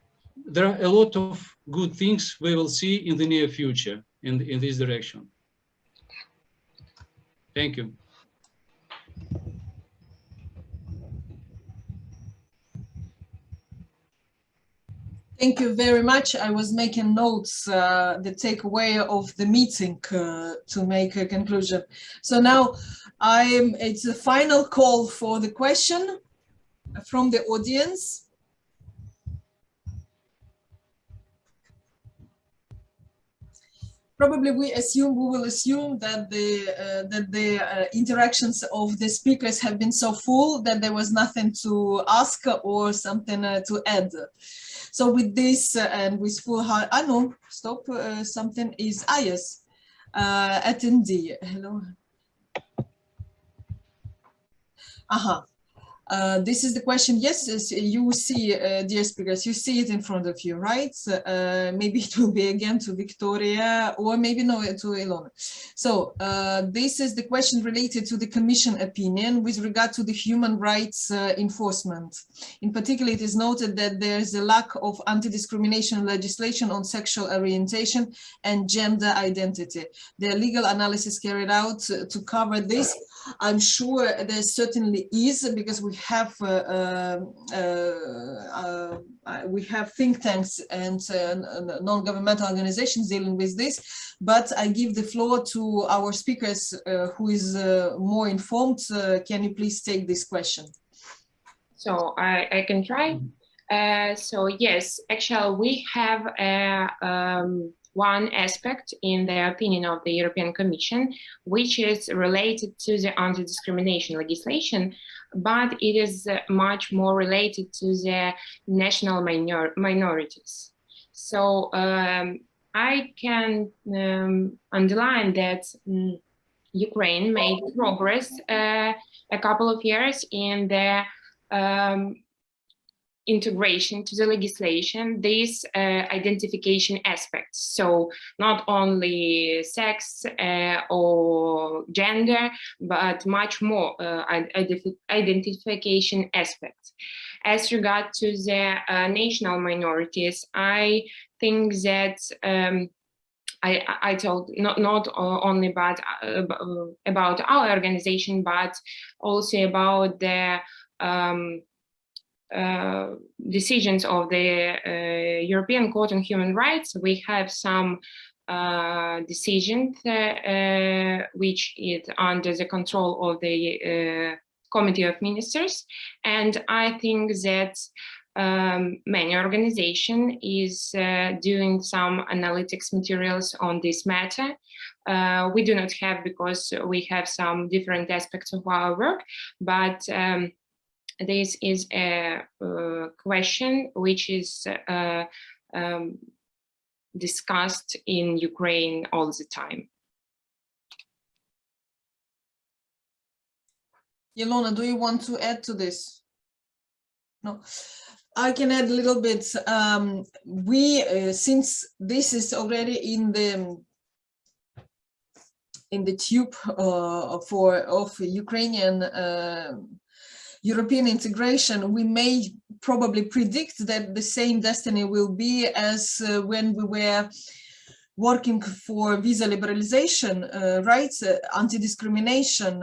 there are a lot of good things we will see in the near future in this direction. Thank you. Thank you very much. I was making notes, the takeaway of the meeting to make a conclusion. So now it's a final call for the question from the audience. Probably we will assume that the interactions of the speakers have been so full that there was nothing to ask or something to add. So with this and with full heart, no, stop, something is, yes, attendee, hello. This is the question. Yes, you see, dear speakers, you see it in front of you, right? Maybe it will be again to Viktoriia, or maybe no, to Ilona. So this is the question related to the Commission opinion with regard to the human rights enforcement. In particular, it is noted that there is a lack of anti-discrimination legislation on sexual orientation and gender identity. The legal analysis carried out to cover this. I'm sure there certainly is, because we have think tanks and non-governmental organizations dealing with this. But I give the floor to our speakers who is more informed. Can you please take this question? So I can try. So yes, actually we have one aspect in the opinion of the European Commission, which is related to the anti-discrimination legislation, but it is much more related to the national minorities. So I can underline that Ukraine made progress a couple of years in the integration to the legislation, these identification aspects. So not only sex or gender, but much more identification aspects. As regard to the national minorities, I think that I told not only about our organization, but also about the decisions of the European Court on Human Rights. We have some decisions which is under the control of the Committee of Ministers, and I think that many organizations is doing some analytics materials on this matter. we do not have, because we have some different aspects of our work, but this is a question which is discussed in Ukraine all the time. Ilona, do you want to add to this? No, I can add a little bit. Since this is already in the tube of Ukrainian European integration, we may probably predict that the same destiny will be as when we were working for visa liberalization, rights, anti-discrimination,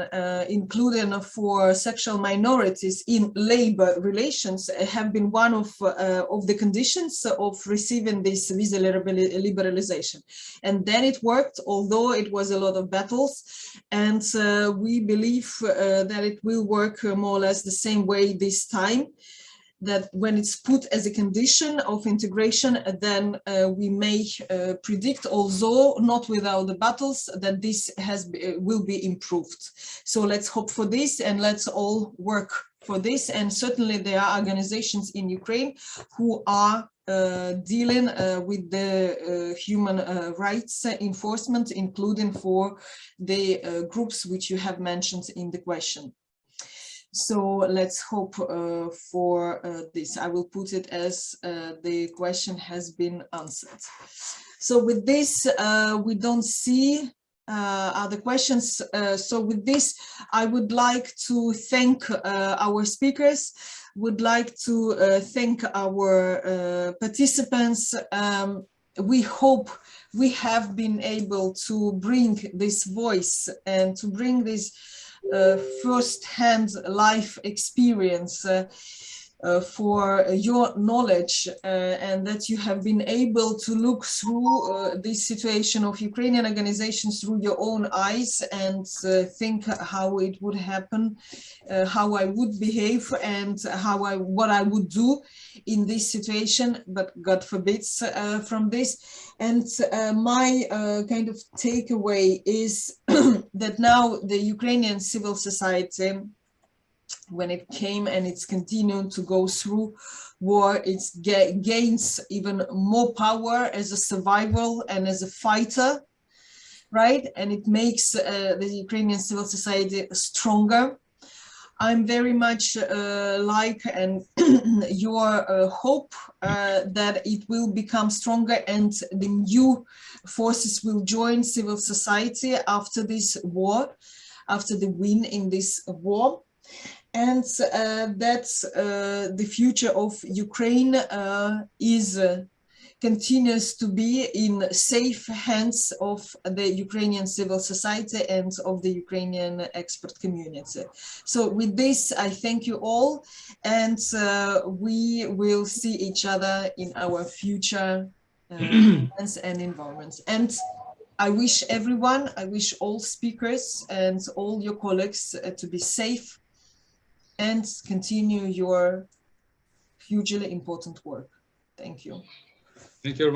including for sexual minorities in labor relations, have been one of the conditions of receiving this visa liberalization. And then it worked, although it was a lot of battles, and we believe that it will work more or less the same way this time, that when it's put as a condition of integration, then we may predict, although not without the battles, that this will be improved. So let's hope for this, and let's all work for this. And certainly there are organizations in Ukraine who are dealing with the human rights enforcement, including for the groups which you have mentioned in the question. So let's hope for this. I will put it as the question has been answered. So with this, we don't see other questions. So with this, I would like to thank our speakers, would like to thank our participants. We hope we have been able to bring this voice and to bring this first-hand life experience for your knowledge, and that you have been able to look through this situation of Ukrainian organizations through your own eyes and think how it would happen, how I would behave, and what I would do in this situation, but God forbids from this. And my kind of takeaway is that now the Ukrainian civil society, when it came and it's continuing to go through war, it gains even more power as a survival and as a fighter, right? And it makes the Ukrainian civil society stronger. I'm very much like and your hope that it will become stronger and the new forces will join civil society after this war, after the win in this war. And that the future of Ukraine continues to be in safe hands of the Ukrainian civil society and of the Ukrainian expert community. So with this, I thank you all, and we will see each other in our future events and environments. And I wish everyone, I wish all speakers and all your colleagues to be safe and continue your hugely important work. Thank you. Thank you.